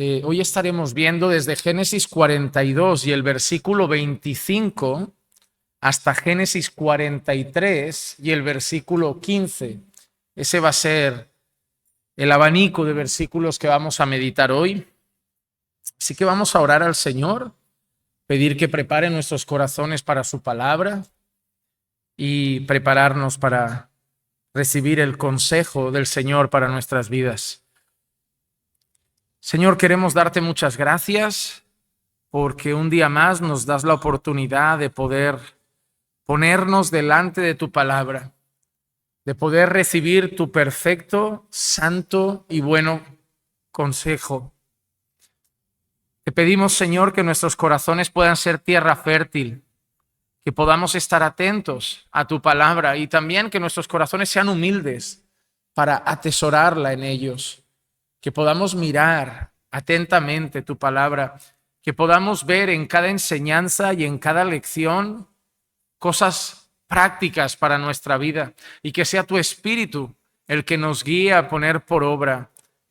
Hoy estaremos viendo desde Génesis 42 y el versículo 25 hasta Génesis 43 y el versículo 15. Ese va a ser el abanico de versículos que vamos a meditar hoy. Así que vamos a orar al Señor, pedir que prepare nuestros corazones para su palabra y prepararnos para recibir el consejo del Señor para nuestras vidas. Señor, queremos darte muchas gracias porque un día más nos das la oportunidad de poder ponernos delante de tu palabra, de poder recibir tu perfecto, santo y bueno consejo. Te pedimos, Señor, que nuestros corazones puedan ser tierra fértil, que podamos estar atentos a tu palabra y también que nuestros corazones sean humildes para atesorarla en ellos, que podamos mirar atentamente tu palabra, que podamos ver en cada enseñanza y en cada lección cosas prácticas para nuestra vida y que sea tu Espíritu el que nos guíe a poner por obra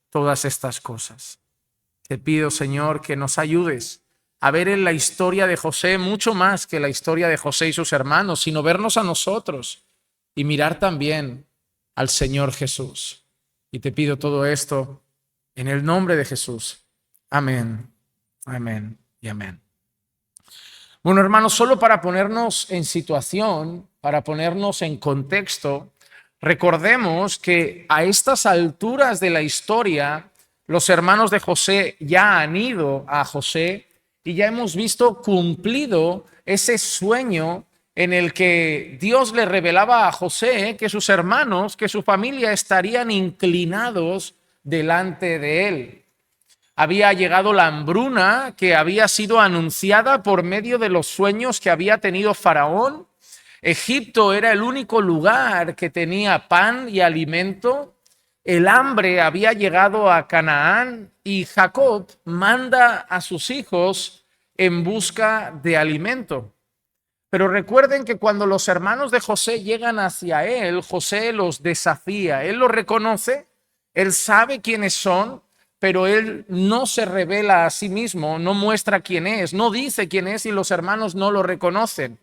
todas estas cosas. Te pido, Señor, que nos ayudes a ver en la historia de José mucho más que la historia de José y sus hermanos, sino vernos a nosotros y mirar también al Señor Jesús. Y te pido todo esto en el nombre de Jesús. Amén, amén y amén. Bueno, hermanos, solo para ponernos en situación, para ponernos en contexto, recordemos que a estas alturas de la historia, los hermanos de José ya han ido a José y ya hemos visto cumplido ese sueño en el que Dios le revelaba a José que sus hermanos, que su familia estarían inclinados delante de él. Había llegado la hambruna que había sido anunciada por medio de los sueños que había tenido Faraón. Egipto era el único lugar que tenía pan y alimento. El hambre había llegado a Canaán y Jacob manda a sus hijos en busca de alimento. Pero recuerden que cuando los hermanos de José llegan hacia él, José los desafía. Él los reconoce, él sabe quiénes son, pero él no se revela a sí mismo, no muestra quién es, no dice quién es y los hermanos no lo reconocen.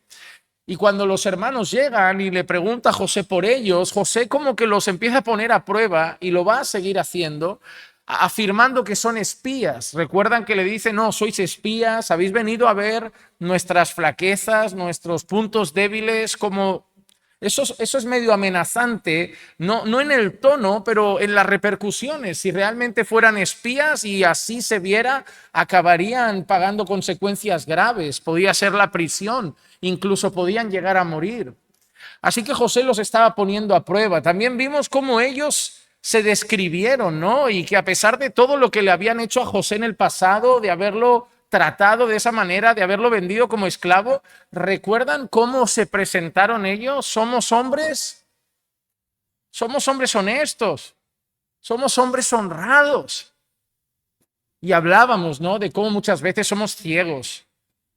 Y cuando los hermanos llegan y le pregunta a José por ellos, José como que los empieza a poner a prueba y lo va a seguir haciendo, afirmando que son espías. Recuerdan que le dice, no, sois espías, habéis venido a ver nuestras flaquezas, nuestros puntos débiles, como... Eso es medio amenazante, no en el tono, pero en las repercusiones. Si realmente fueran espías y así se viera, acabarían pagando consecuencias graves. Podía ser la prisión, incluso podían llegar a morir. Así que José los estaba poniendo a prueba. También vimos cómo ellos se describieron, ¿no? Y que a pesar de todo lo que le habían hecho a José en el pasado, de haberlo tratado de esa manera, de haberlo vendido como esclavo, ¿recuerdan cómo se presentaron ellos? Somos hombres honestos, somos hombres honrados. Y hablábamos, ¿no? De cómo muchas veces somos ciegos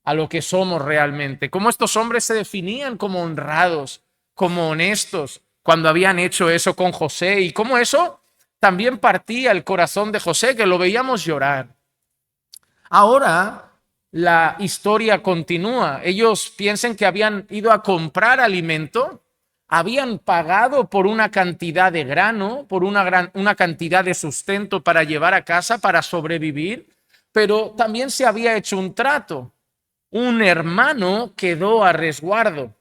a lo que somos realmente, cómo estos hombres se definían como honrados, como honestos, cuando habían hecho eso con José, y cómo eso también partía el corazón de José, que lo veíamos llorar. Ahora la historia continúa. Ellos piensan que habían ido a comprar alimento, habían pagado por una cantidad de grano, por una cantidad de sustento para llevar a casa, para sobrevivir, pero también se había hecho un trato. Un hermano quedó a resguardo.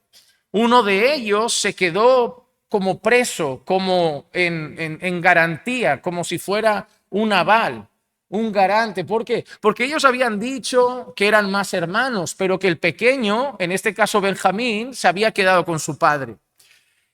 Uno de ellos se quedó como preso, como en garantía, como si fuera un aval, un garante. ¿Por qué? Porque ellos habían dicho que eran más hermanos, pero que el pequeño, en este caso Benjamín, se había quedado con su padre.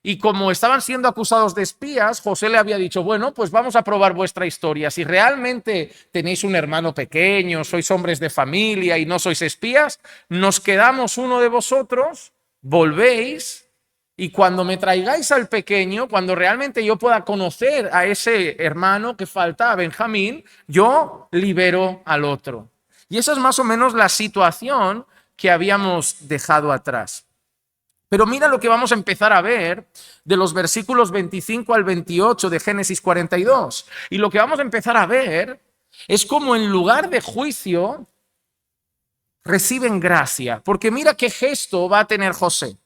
Y como estaban siendo acusados de espías, José le había dicho, bueno, pues vamos a probar vuestra historia. Si realmente tenéis un hermano pequeño, sois hombres de familia y no sois espías, nos quedamos uno de vosotros, volvéis, y cuando me traigáis al pequeño, cuando realmente yo pueda conocer a ese hermano que falta, a Benjamín, yo libero al otro. Y esa es más o menos la situación que habíamos dejado atrás. Pero mira lo que vamos a empezar a ver de los versículos 25 al 28 de Génesis 42. Y lo que vamos a empezar a ver Es como en lugar de juicio, reciben gracia. Porque mira qué gesto va a tener José.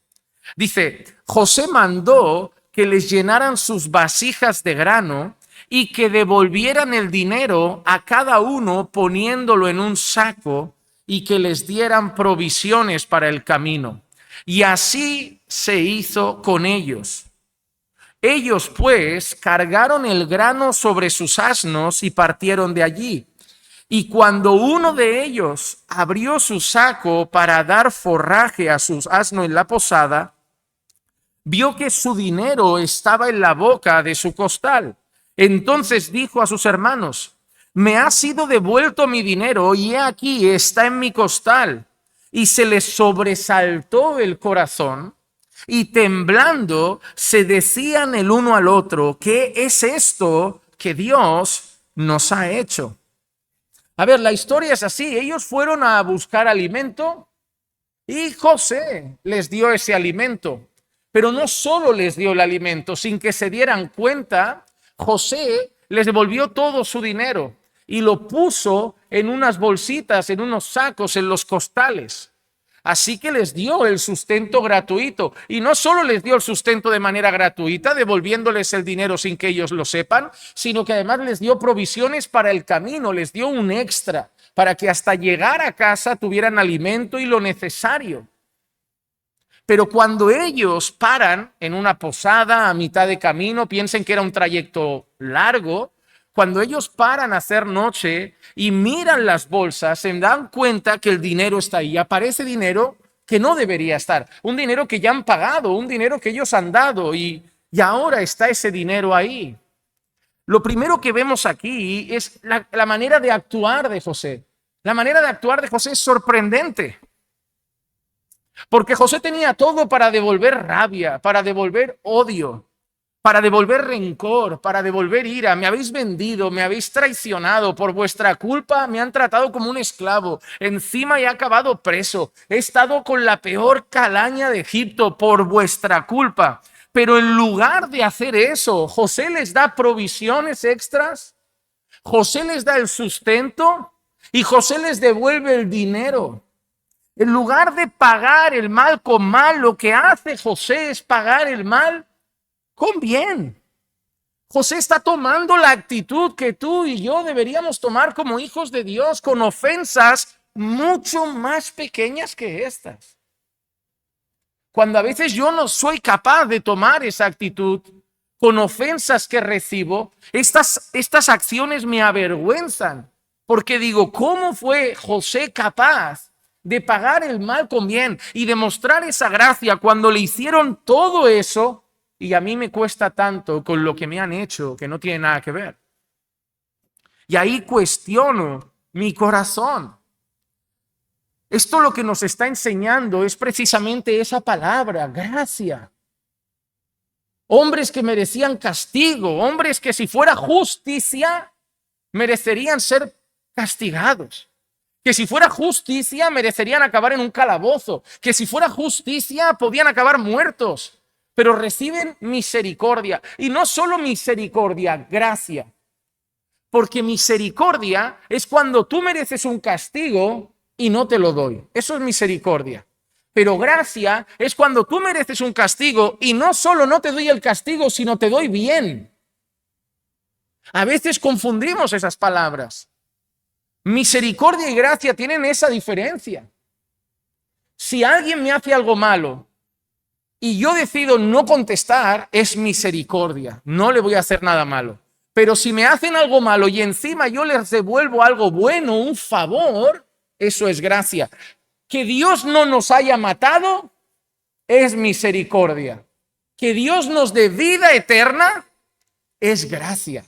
Dice, José mandó que les llenaran sus vasijas de grano y que devolvieran el dinero a cada uno poniéndolo en un saco y que les dieran provisiones para el camino. Y así se hizo con ellos. Ellos pues cargaron el grano sobre sus asnos y partieron de allí. Y cuando uno de ellos abrió su saco para dar forraje a sus asnos en la posada, vio que su dinero estaba en la boca de su costal. Entonces dijo a sus hermanos, me ha sido devuelto mi dinero y he aquí está en mi costal. Y se les sobresaltó el corazón y temblando se decían el uno al otro, ¿qué es esto que Dios nos ha hecho? A ver, la historia es así. Ellos fueron a buscar alimento y José les dio ese alimento. Pero no solo les dio el alimento, sin que se dieran cuenta, José les devolvió todo su dinero y lo puso en unas bolsitas, en unos sacos, en los costales. Así que les dio el sustento gratuito. Y no solo les dio el sustento de manera gratuita, devolviéndoles el dinero sin que ellos lo sepan, sino que además les dio provisiones para el camino, les dio un extra, para que hasta llegar a casa tuvieran alimento y lo necesario. Pero cuando ellos paran en una posada a mitad de camino, piensen que era un trayecto largo, cuando ellos paran a hacer noche y miran las bolsas, se dan cuenta que el dinero está ahí. Aparece dinero que no debería estar, un dinero que ya han pagado, un dinero que ellos han dado y ahora está ese dinero ahí. Lo primero que vemos aquí es la manera de actuar de José. La manera de actuar de José es sorprendente. Porque José tenía todo para devolver rabia, para devolver odio, para devolver rencor, para devolver ira. Me habéis vendido, me habéis traicionado, por vuestra culpa me han tratado como un esclavo. Encima he acabado preso. He estado con la peor calaña de Egipto por vuestra culpa. Pero en lugar de hacer eso, José les da provisiones extras, José les da el sustento y José les devuelve el dinero. En lugar de pagar el mal con mal, lo que hace José es pagar el mal con bien. José está tomando la actitud que tú y yo deberíamos tomar como hijos de Dios, con ofensas mucho más pequeñas que estas. Cuando a veces yo no soy capaz de tomar esa actitud, con ofensas que recibo, estas acciones me avergüenzan, porque digo, ¿cómo fue José capaz de pagar el mal con bien y demostrar esa gracia cuando le hicieron todo eso y a mí me cuesta tanto con lo que me han hecho que no tiene nada que ver? Y ahí cuestiono mi corazón. Esto lo que nos está enseñando es precisamente esa palabra, gracia. Hombres que merecían castigo, hombres que si fuera justicia merecerían ser castigados. Que si fuera justicia merecerían acabar en un calabozo, que si fuera justicia podían acabar muertos, pero reciben misericordia. Y no solo misericordia, gracia. Porque misericordia es cuando tú mereces un castigo y no te lo doy. Eso es misericordia. Pero gracia es cuando tú mereces un castigo y no solo no te doy el castigo, sino te doy bien. A veces confundimos esas palabras. Misericordia y gracia tienen esa diferencia. Si alguien me hace algo malo y yo decido no contestar, es misericordia. No le voy a hacer nada malo. Pero si me hacen algo malo y encima yo les devuelvo algo bueno, un favor, eso es gracia. Que Dios no nos haya matado es misericordia. Que Dios nos dé vida eterna es gracia.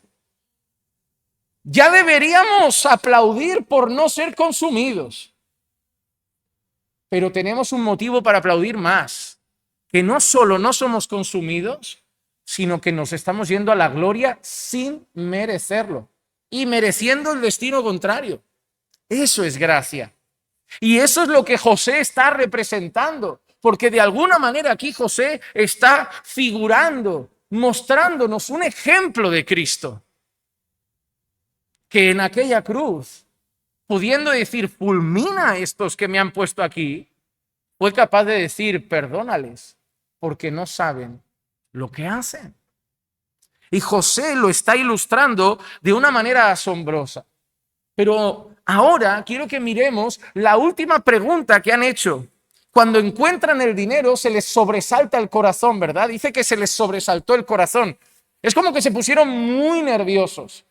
Ya deberíamos aplaudir por no ser consumidos. Pero tenemos un motivo para aplaudir más. Que no solo no somos consumidos, sino que nos estamos yendo a la gloria sin merecerlo. Y mereciendo el destino contrario. Eso es gracia. Y eso es lo que José está representando. Porque de alguna manera aquí José está figurando, mostrándonos un ejemplo de Cristo. que en aquella cruz, pudiendo decir, fulmina a estos que me han puesto aquí, fue capaz de decir, perdónales, porque no saben lo que hacen. Y José lo está ilustrando de una manera asombrosa. Pero ahora quiero que miremos la última pregunta que han hecho. Cuando encuentran el dinero se les sobresalta el corazón, ¿verdad? Dice que se les sobresaltó el corazón. Es como que se pusieron muy nerviosos.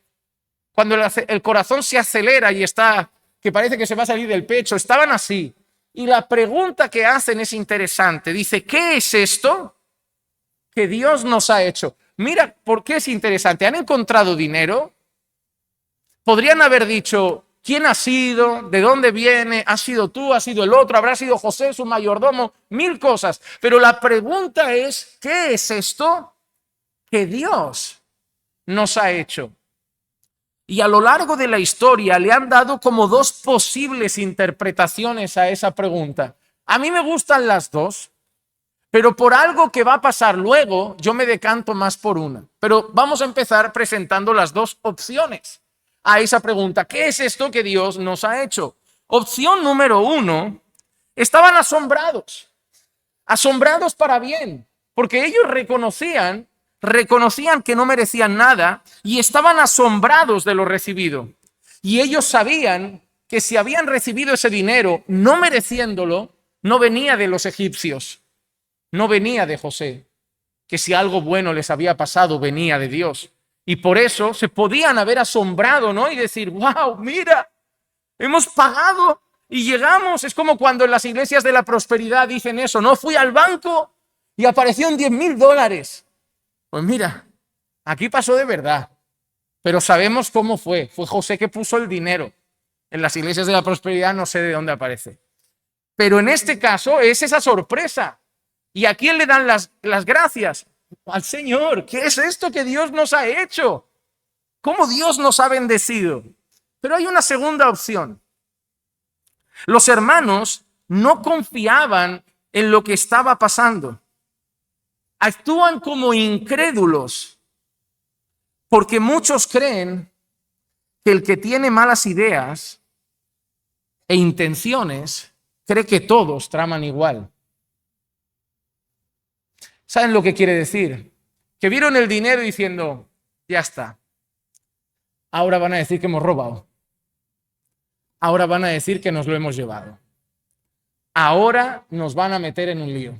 Cuando el corazón se acelera y está, que parece que se va a salir del pecho, estaban así. Y la pregunta que hacen es interesante. Dice, ¿qué es esto que Dios nos ha hecho? Mira, ¿por qué es interesante? ¿Han encontrado dinero? Podrían haber dicho, ¿quién ha sido? ¿De dónde viene? ¿Has sido tú? ¿Ha sido el otro? ¿Habrá sido José, su mayordomo? Mil cosas. Pero la pregunta es, ¿qué es esto que Dios nos ha hecho? Y a lo largo de la historia le han dado como dos posibles interpretaciones a esa pregunta. A mí me gustan las dos, pero por algo que va a pasar luego, yo me decanto más por una. Pero vamos a empezar presentando las dos opciones a esa pregunta. ¿Qué es esto que Dios nos ha hecho? Opción número uno, estaban asombrados. Asombrados para bien, porque ellos reconocían que no merecían nada y estaban asombrados de lo recibido. Y ellos sabían que si habían recibido ese dinero no mereciéndolo, no venía de los egipcios, no venía de José, que si algo bueno les había pasado venía de Dios. Y por eso se podían haber asombrado, ¿no? Y decir, wow, mira, hemos pagado y llegamos. Es como cuando en las iglesias de la prosperidad dicen eso, no, fui al banco y aparecieron $10,000. Pues mira, aquí pasó de verdad, pero sabemos cómo fue. Fue José que puso el dinero. En las iglesias de la prosperidad no sé de dónde aparece. Pero en este caso es esa sorpresa. ¿Y a quién le dan las gracias? Al Señor. ¿Qué es esto que Dios nos ha hecho? ¿Cómo Dios nos ha bendecido? Pero hay una segunda opción. Los hermanos no confiaban en lo que estaba pasando. Actúan como incrédulos, porque muchos creen que el que tiene malas ideas e intenciones cree que todos traman igual. ¿Saben lo que quiere decir? Que vieron el dinero diciendo, ya está, ahora van a decir que hemos robado, ahora van a decir que nos lo hemos llevado, ahora nos van a meter en un lío.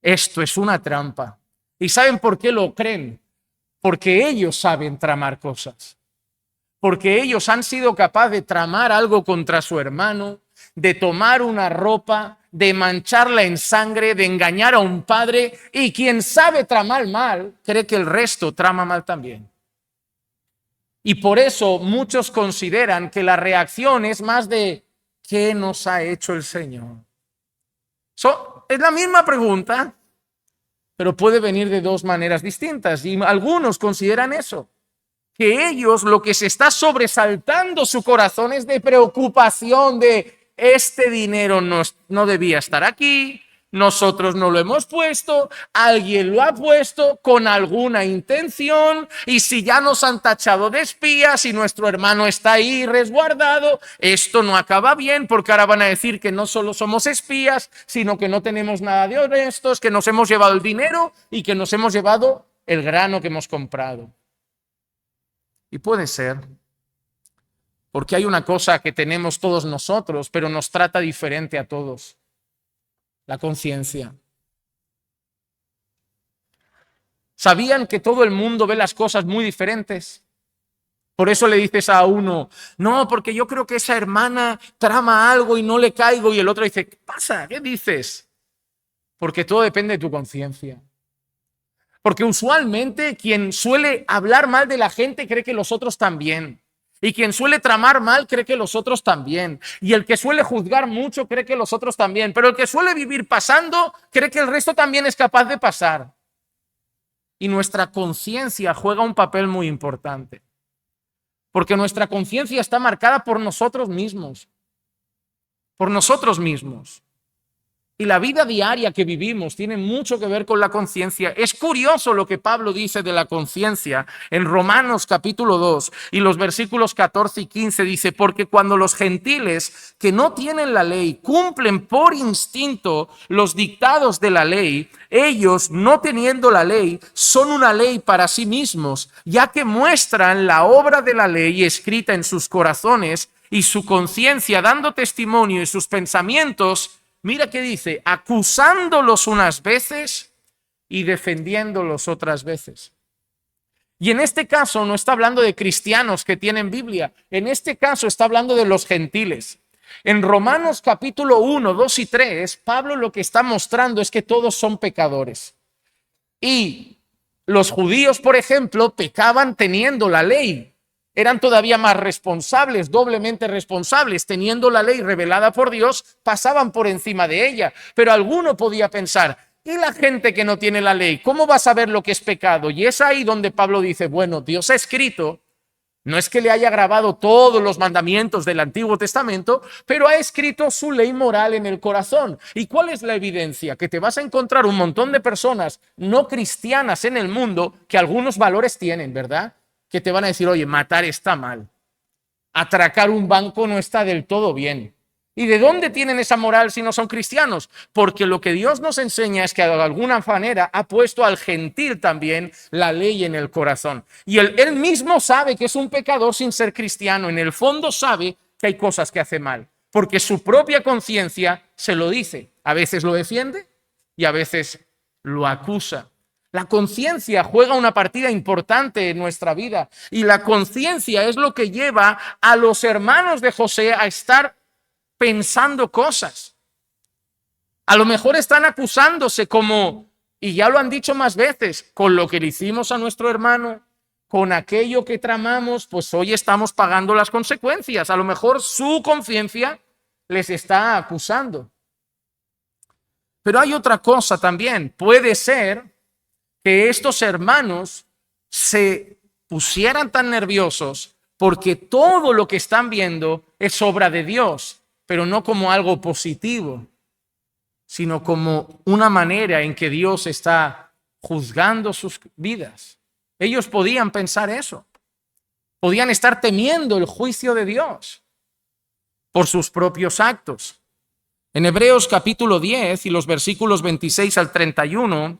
Esto es una trampa. ¿Y saben por qué lo creen? Porque ellos saben tramar cosas. Porque ellos han sido capaces de tramar algo contra su hermano, de tomar una ropa, de mancharla en sangre, de engañar a un padre. Y quien sabe tramar mal, cree que el resto trama mal también. Y por eso muchos consideran que la reacción es más de ¿qué nos ha hecho el Señor? Es la misma pregunta, pero puede venir de dos maneras distintas. Y algunos consideran eso, que ellos lo que se está sobresaltando su corazón es de preocupación de este dinero no debía estar aquí, nosotros no lo hemos puesto, alguien lo ha puesto con alguna intención y si ya nos han tachado de espías y nuestro hermano está ahí resguardado, esto no acaba bien porque ahora van a decir que no solo somos espías, sino que no tenemos nada de honestos, que nos hemos llevado el dinero y que nos hemos llevado el grano que hemos comprado. Y puede ser, porque hay una cosa que tenemos todos nosotros, pero nos trata diferente a todos: la conciencia. ¿Sabían que todo el mundo ve las cosas muy diferentes? Por eso le dices a uno, no, porque yo creo que esa hermana trama algo y no le caigo, y el otro dice, ¿qué pasa? ¿Qué dices? Porque todo depende de tu conciencia. Porque usualmente quien suele hablar mal de la gente cree que los otros también. Y quien suele tramar mal cree que los otros también. Y el que suele juzgar mucho cree que los otros también. Pero el que suele vivir pasando cree que el resto también es capaz de pasar. Y nuestra conciencia juega un papel muy importante. Porque nuestra conciencia está marcada por nosotros mismos. Por nosotros mismos. Y la vida diaria que vivimos tiene mucho que ver con la conciencia. Es curioso lo que Pablo dice de la conciencia en Romanos capítulo 2 y los versículos 14 y 15 dice, porque cuando los gentiles que no tienen la ley cumplen por instinto los dictados de la ley, ellos, no teniendo la ley, son una ley para sí mismos, ya que muestran la obra de la ley escrita en sus corazones y su conciencia dando testimonio y sus pensamientos. Mira qué dice, acusándolos unas veces y defendiéndolos otras veces. Y en este caso no está hablando de cristianos que tienen Biblia, en este caso está hablando de los gentiles. En Romanos capítulo 1, 2 y 3, Pablo lo que está mostrando es que todos son pecadores. Y los judíos, por ejemplo, pecaban teniendo la ley. Eran todavía más responsables, doblemente responsables, teniendo la ley revelada por Dios, pasaban por encima de ella. Pero alguno podía pensar, ¿y la gente que no tiene la ley? ¿Cómo va a saber lo que es pecado? Y es ahí donde Pablo dice, bueno, Dios ha escrito, no es que le haya grabado todos los mandamientos del Antiguo Testamento, pero ha escrito su ley moral en el corazón. ¿Y cuál es la evidencia? Que te vas a encontrar un montón de personas no cristianas en el mundo que algunos valores tienen, ¿verdad? Que te van a decir, oye, matar está mal, atracar un banco no está del todo bien. ¿Y de dónde tienen esa moral si no son cristianos? Porque lo que Dios nos enseña es que de alguna manera ha puesto al gentil también la ley en el corazón. Y él mismo sabe que es un pecador sin ser cristiano. En el fondo sabe que hay cosas que hace mal, porque su propia conciencia se lo dice. A veces lo defiende y a veces lo acusa. La conciencia juega una partida importante en nuestra vida y la conciencia es lo que lleva a los hermanos de José a estar pensando cosas. A lo mejor están acusándose como, y ya lo han dicho más veces, con lo que le hicimos a nuestro hermano, con aquello que tramamos, pues hoy estamos pagando las consecuencias. A lo mejor su conciencia les está acusando. Pero hay otra cosa también. Puede ser que estos hermanos se pusieran tan nerviosos porque todo lo que están viendo es obra de Dios, pero no como algo positivo, sino como una manera en que Dios está juzgando sus vidas. Ellos podían pensar eso, podían estar temiendo el juicio de Dios por sus propios actos. En Hebreos capítulo 10 y los versículos 26 al 31,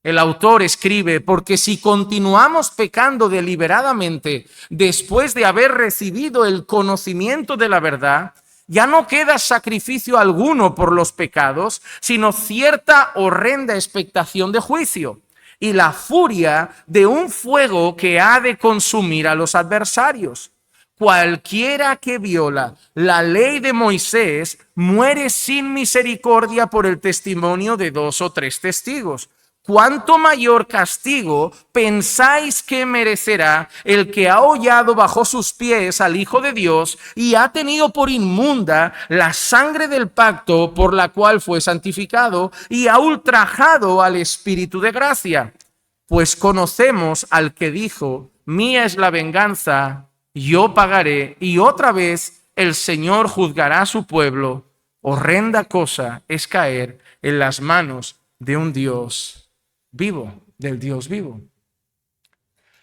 el autor escribe, porque si continuamos pecando deliberadamente después de haber recibido el conocimiento de la verdad, ya no queda sacrificio alguno por los pecados, sino cierta horrenda expectación de juicio y la furia de un fuego que ha de consumir a los adversarios. Cualquiera que viola la ley de Moisés muere sin misericordia por el testimonio de 2 o 3 testigos. ¿Cuánto mayor castigo pensáis que merecerá el que ha hollado bajo sus pies al Hijo de Dios y ha tenido por inmunda la sangre del pacto por la cual fue santificado y ha ultrajado al Espíritu de gracia? Pues conocemos al que dijo, mía es la venganza, yo pagaré, y otra vez el Señor juzgará a su pueblo. Horrenda cosa es caer en las manos de un Dios vivo, del Dios vivo.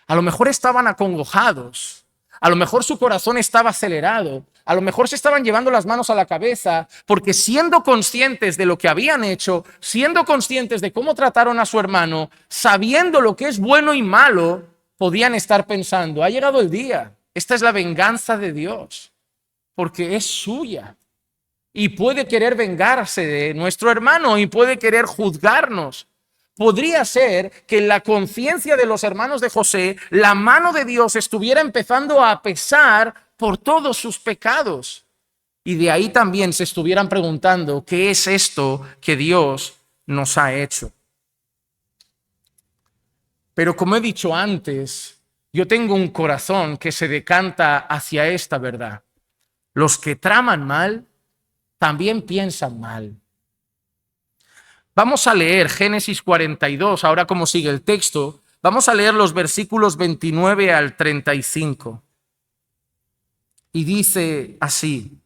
A lo mejor estaban acongojados, a lo mejor su corazón estaba acelerado, a lo mejor se estaban llevando las manos a la cabeza, porque siendo conscientes de lo que habían hecho, siendo conscientes de cómo trataron a su hermano, sabiendo lo que es bueno y malo, podían estar pensando, ha llegado el día, esta es la venganza de Dios, porque es suya. Y puede querer vengarse de nuestro hermano y puede querer juzgarnos. Podría ser que en la conciencia de los hermanos de José, la mano de Dios estuviera empezando a pesar por todos sus pecados. Y de ahí también se estuvieran preguntando, ¿qué es esto que Dios nos ha hecho? Pero como he dicho antes, yo tengo un corazón que se decanta hacia esta verdad. Los que traman mal, también piensan mal. Vamos a leer Génesis 42, ahora como sigue el texto, vamos a leer los versículos 29 al 35. Y dice así,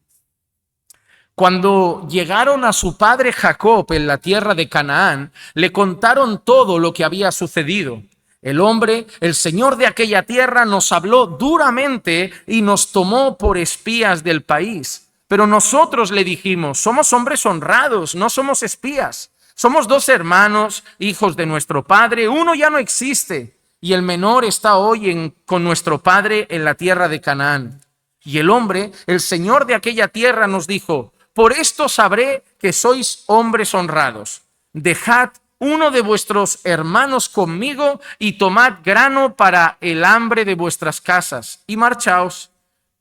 Cuando llegaron a su padre Jacob en la tierra de Canaán, le contaron todo lo que había sucedido. El hombre, el señor de aquella tierra, nos habló duramente y nos tomó por espías del país. Pero nosotros le dijimos, somos hombres honrados, no somos espías. Somos 2 hermanos, hijos de nuestro padre. Uno ya no existe y el menor está hoy con nuestro padre en la tierra de Canaán. Y el hombre, el señor de aquella tierra, nos dijo, por esto sabré que sois hombres honrados. Dejad uno de vuestros hermanos conmigo y tomad grano para el hambre de vuestras casas y marchaos.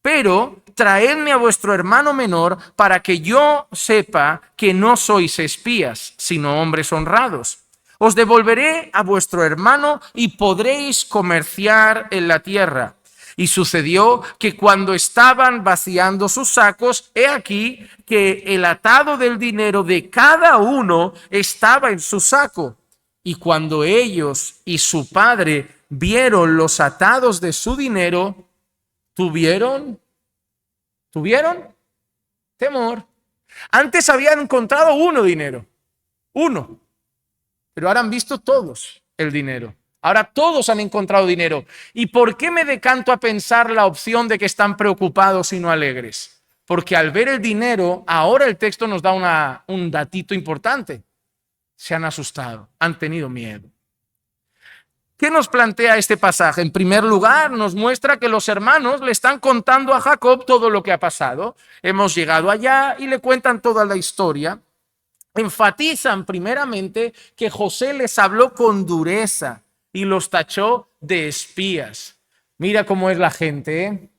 Pero traedme a vuestro hermano menor para que yo sepa que no sois espías, sino hombres honrados. Os devolveré a vuestro hermano y podréis comerciar en la tierra. Y sucedió que cuando estaban vaciando sus sacos, he aquí que el atado del dinero de cada uno estaba en su saco. Y cuando ellos y su padre vieron los atados de su dinero, ¿Tuvieron temor? Antes habían encontrado dinero, uno, pero ahora han visto todos el dinero. Ahora todos han encontrado dinero. ¿Y por qué me decanto a pensar la opción de que están preocupados y no alegres? Porque al ver el dinero, ahora el texto nos da un datito importante. Se han asustado, han tenido miedo. ¿Qué nos plantea este pasaje? En primer lugar, nos muestra que los hermanos le están contando a Jacob todo lo que ha pasado. Hemos llegado allá y le cuentan toda la historia. Enfatizan primeramente que José les habló con dureza y los tachó de espías. Mira cómo es la gente, ¿eh?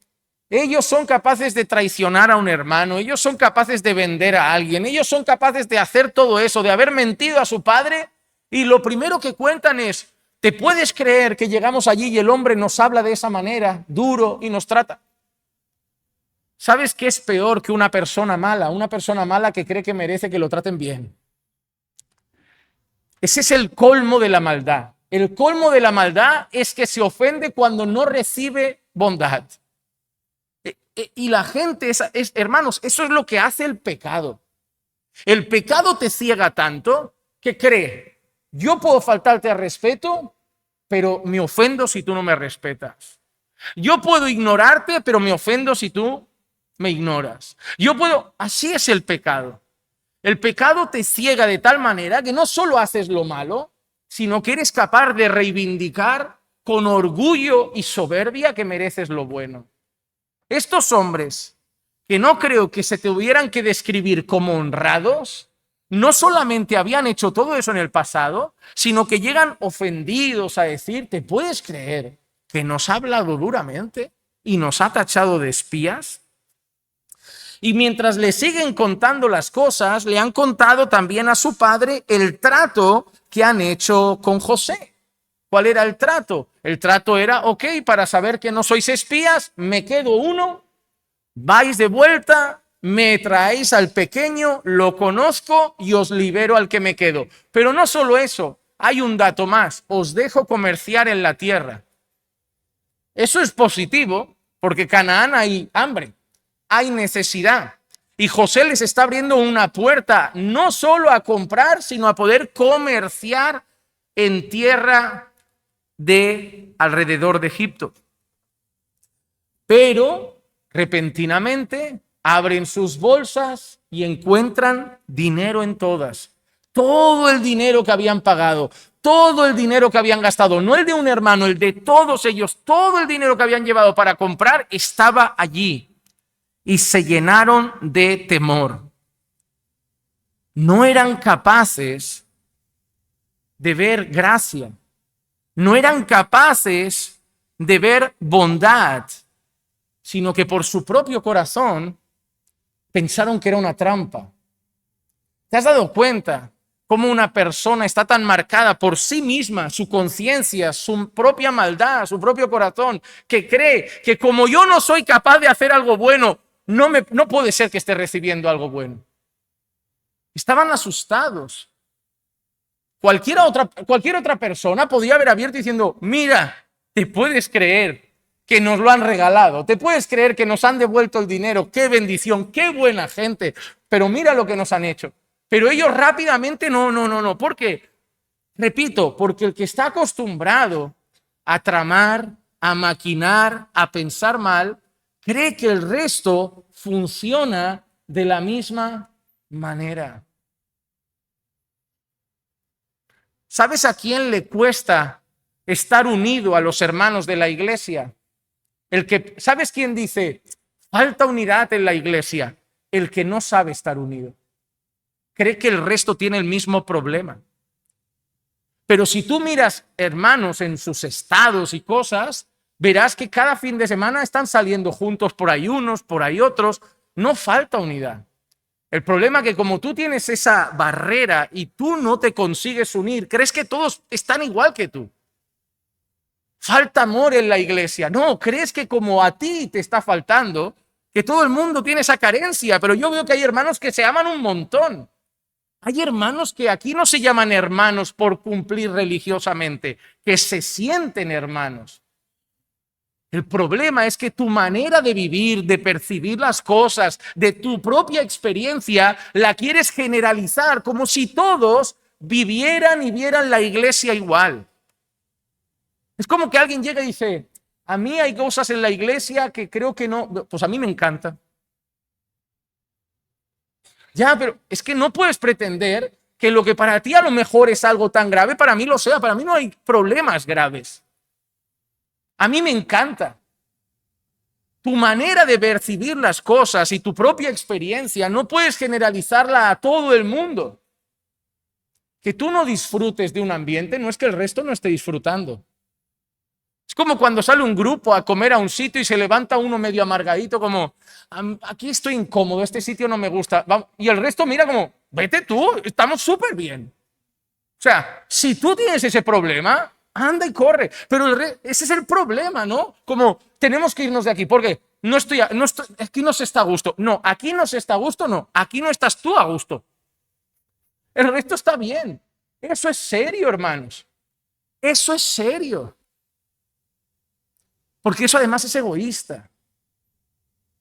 Ellos son capaces de traicionar a un hermano, ellos son capaces de vender a alguien, ellos son capaces de hacer todo eso, de haber mentido a su padre, y lo primero que cuentan es, ¿te puedes creer que llegamos allí y el hombre nos habla de esa manera, duro, y nos trata? ¿Sabes qué es peor que una persona mala? Una persona mala que cree que merece que lo traten bien. Ese es el colmo de la maldad. El colmo de la maldad es que se ofende cuando no recibe bondad. Y la gente, hermanos, eso es lo que hace el pecado. El pecado te ciega tanto que cree, yo puedo faltarte al respeto, pero me ofendo si tú no me respetas. Yo puedo ignorarte, pero me ofendo si tú me ignoras. Así es el pecado. El pecado te ciega de tal manera que no solo haces lo malo, sino que eres capaz de reivindicar con orgullo y soberbia que mereces lo bueno. Estos hombres, que no creo que se tuvieran que describir como honrados, no solamente habían hecho todo eso en el pasado, sino que llegan ofendidos a decir, ¿te puedes creer que nos ha hablado duramente y nos ha tachado de espías? Y mientras le siguen contando las cosas, le han contado también a su padre el trato que han hecho con José. ¿Cuál era el trato? El trato era, ok, para saber que no sois espías, me quedo uno, vais de vuelta, me traéis al pequeño, lo conozco y os libero al que me quedo. Pero no solo eso, hay un dato más, os dejo comerciar en la tierra. Eso es positivo, porque Canaán hay hambre, hay necesidad. Y José les está abriendo una puerta, no solo a comprar, sino a poder comerciar en tierra de alrededor de Egipto. Pero repentinamente abren sus bolsas y encuentran dinero en todas. Todo el dinero que habían pagado, todo el dinero que habían gastado, no el de un hermano, el de todos ellos, todo el dinero que habían llevado para comprar estaba allí. Y se llenaron de temor. No eran capaces de ver gracia. No eran capaces de ver bondad, sino que por su propio corazón pensaron que era una trampa. ¿Te has dado cuenta cómo una persona está tan marcada por sí misma, su conciencia, su propia maldad, su propio corazón, que cree que como yo no soy capaz de hacer algo bueno, no puede ser que esté recibiendo algo bueno? Estaban asustados. Cualquier otra persona podría haber abierto diciendo, mira, ¿te puedes creer que nos lo han regalado? ¿Te puedes creer que nos han devuelto el dinero? ¡Qué bendición! ¡Qué buena gente! pero mira lo que nos han hecho. Pero ellos rápidamente no. ¿Por qué? Repito, porque el que está acostumbrado a tramar, a maquinar, a pensar mal, cree que el resto funciona de la misma manera. ¿Sabes a quién le cuesta estar unido a los hermanos de la iglesia? ¿Sabes quién dice, falta unidad en la iglesia? El que no sabe estar unido. Cree que el resto tiene el mismo problema. Pero si tú miras hermanos en sus estados y cosas, verás que cada fin de semana están saliendo juntos, por ahí unos, por ahí otros. No falta unidad. El problema es que como tú tienes esa barrera y tú no te consigues unir, crees que todos están igual que tú. Falta amor en la iglesia. No, crees que como a ti te está faltando, que todo el mundo tiene esa carencia, pero yo veo que hay hermanos que se aman un montón. Hay hermanos que aquí no se llaman hermanos por cumplir religiosamente, que se sienten hermanos. El problema es que tu manera de vivir, de percibir las cosas, de tu propia experiencia, la quieres generalizar como si todos vivieran y vieran la iglesia igual. Es como que alguien llega y dice, a mí hay cosas en la iglesia que creo que no, pues a mí me encanta. Ya, pero es que no puedes pretender que lo que para ti a lo mejor es algo tan grave, para mí lo sea, para mí no hay problemas graves. A mí me encanta. Tu manera de percibir las cosas y tu propia experiencia no puedes generalizarla a todo el mundo. Que tú no disfrutes de un ambiente no es que el resto no esté disfrutando. Es como cuando sale un grupo a comer a un sitio y se levanta uno medio amargadito como, aquí estoy incómodo, este sitio no me gusta. Y el resto mira como, vete tú, estamos súper bien. O sea, si tú tienes ese problema, anda y corre. Pero ese es el problema, ¿no? Como tenemos que irnos de aquí, porque aquí no se está a gusto. No, aquí no se está a gusto, no. Aquí no estás tú a gusto. El resto está bien. Eso es serio, hermanos. Eso es serio. Porque eso además es egoísta.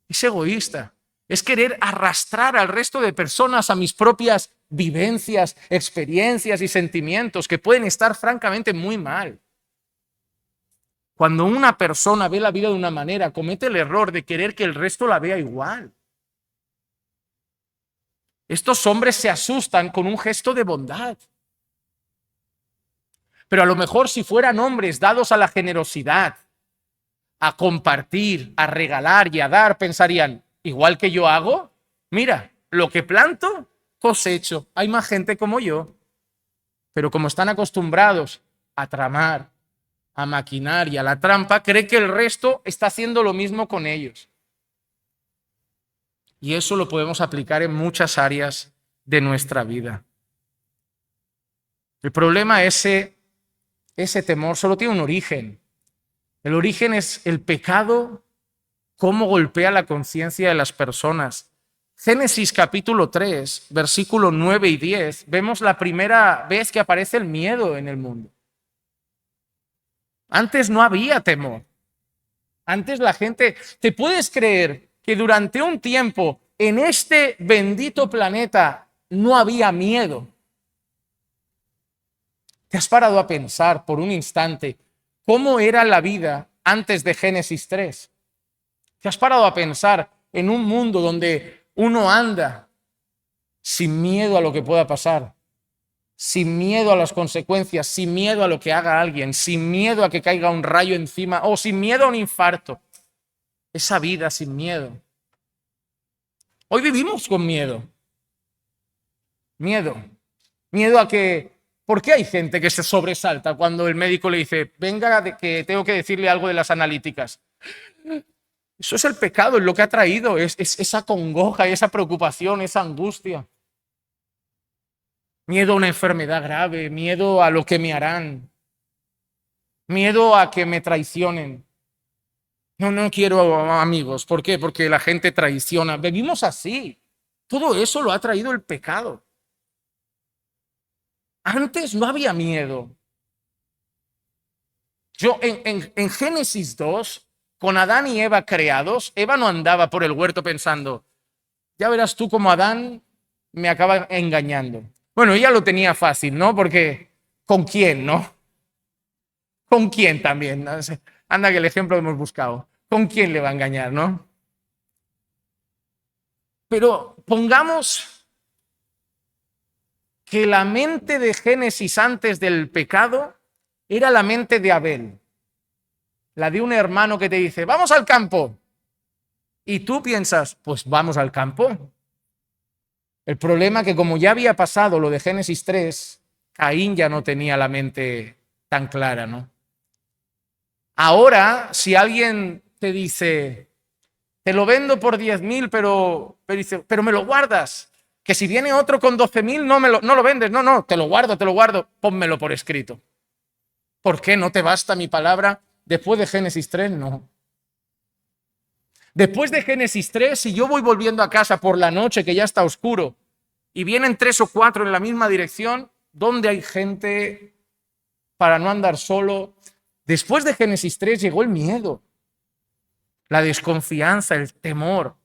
Es egoísta. Es querer arrastrar al resto de personas a mis propias vivencias, experiencias y sentimientos que pueden estar francamente muy mal. Cuando una persona ve la vida de una manera, comete el error de querer que el resto la vea igual. Estos hombres se asustan con un gesto de bondad. Pero a lo mejor si fueran hombres dados a la generosidad, a compartir, a regalar y a dar, pensarían, igual que yo hago, mira, lo que planto, cosecho. Hay más gente como yo. Pero como están acostumbrados a tramar, a maquinar y a la trampa, cree que el resto está haciendo lo mismo con ellos. Y eso lo podemos aplicar en muchas áreas de nuestra vida. El problema es ese temor solo tiene un origen. El origen es el pecado, cómo golpea la conciencia de las personas. Génesis capítulo 3, versículos 9 y 10, vemos la primera vez que aparece el miedo en el mundo. Antes no había temor. Antes la gente, ¿te puedes creer que durante un tiempo en este bendito planeta no había miedo? ¿Te has parado a pensar por un instante cómo era la vida antes de Génesis 3? ¿Te has parado a pensar en un mundo donde uno anda sin miedo a lo que pueda pasar, sin miedo a las consecuencias, sin miedo a lo que haga alguien, sin miedo a que caiga un rayo encima o sin miedo a un infarto? Esa vida sin miedo. Hoy vivimos con miedo. Miedo a que... ¿Por qué hay gente que se sobresalta cuando el médico le dice, venga, que tengo que decirle algo de las analíticas? Eso es el pecado, es lo que ha traído, es esa congoja, esa preocupación, esa angustia. Miedo a una enfermedad grave, miedo a lo que me harán, miedo a que me traicionen. No quiero amigos. ¿Por qué? Porque la gente traiciona. Vivimos así. Todo eso lo ha traído el pecado. Antes no había miedo. En Génesis 2, con Adán y Eva creados, Eva no andaba por el huerto pensando, Ya verás tú cómo Adán me acaba engañando. Bueno, ella lo tenía fácil, ¿no? Porque ¿con quién, no? ¿Con quién también? ¿No? Anda que el ejemplo lo hemos buscado. ¿Con quién le va a engañar, no? Pero pongamos que la mente de Génesis antes del pecado era la mente de Abel, la de un hermano que te dice, vamos al campo. Y tú piensas, pues vamos al campo. El problema es que como ya había pasado lo de Génesis 3, Caín ya no tenía la mente tan clara, ¿no? Ahora, si alguien te dice, te lo vendo por 10.000, pero me lo guardas, que si viene otro con 12.000 no lo vendes, no, te lo guardo, pónmelo por escrito. ¿Por qué? ¿No te basta mi palabra? Después de Génesis 3, no. Después de Génesis 3, si yo voy volviendo a casa por la noche que ya está oscuro y vienen 3 o 4 en la misma dirección, ¿dónde hay gente para no andar solo? Después de Génesis 3 llegó el miedo, la desconfianza, el temor.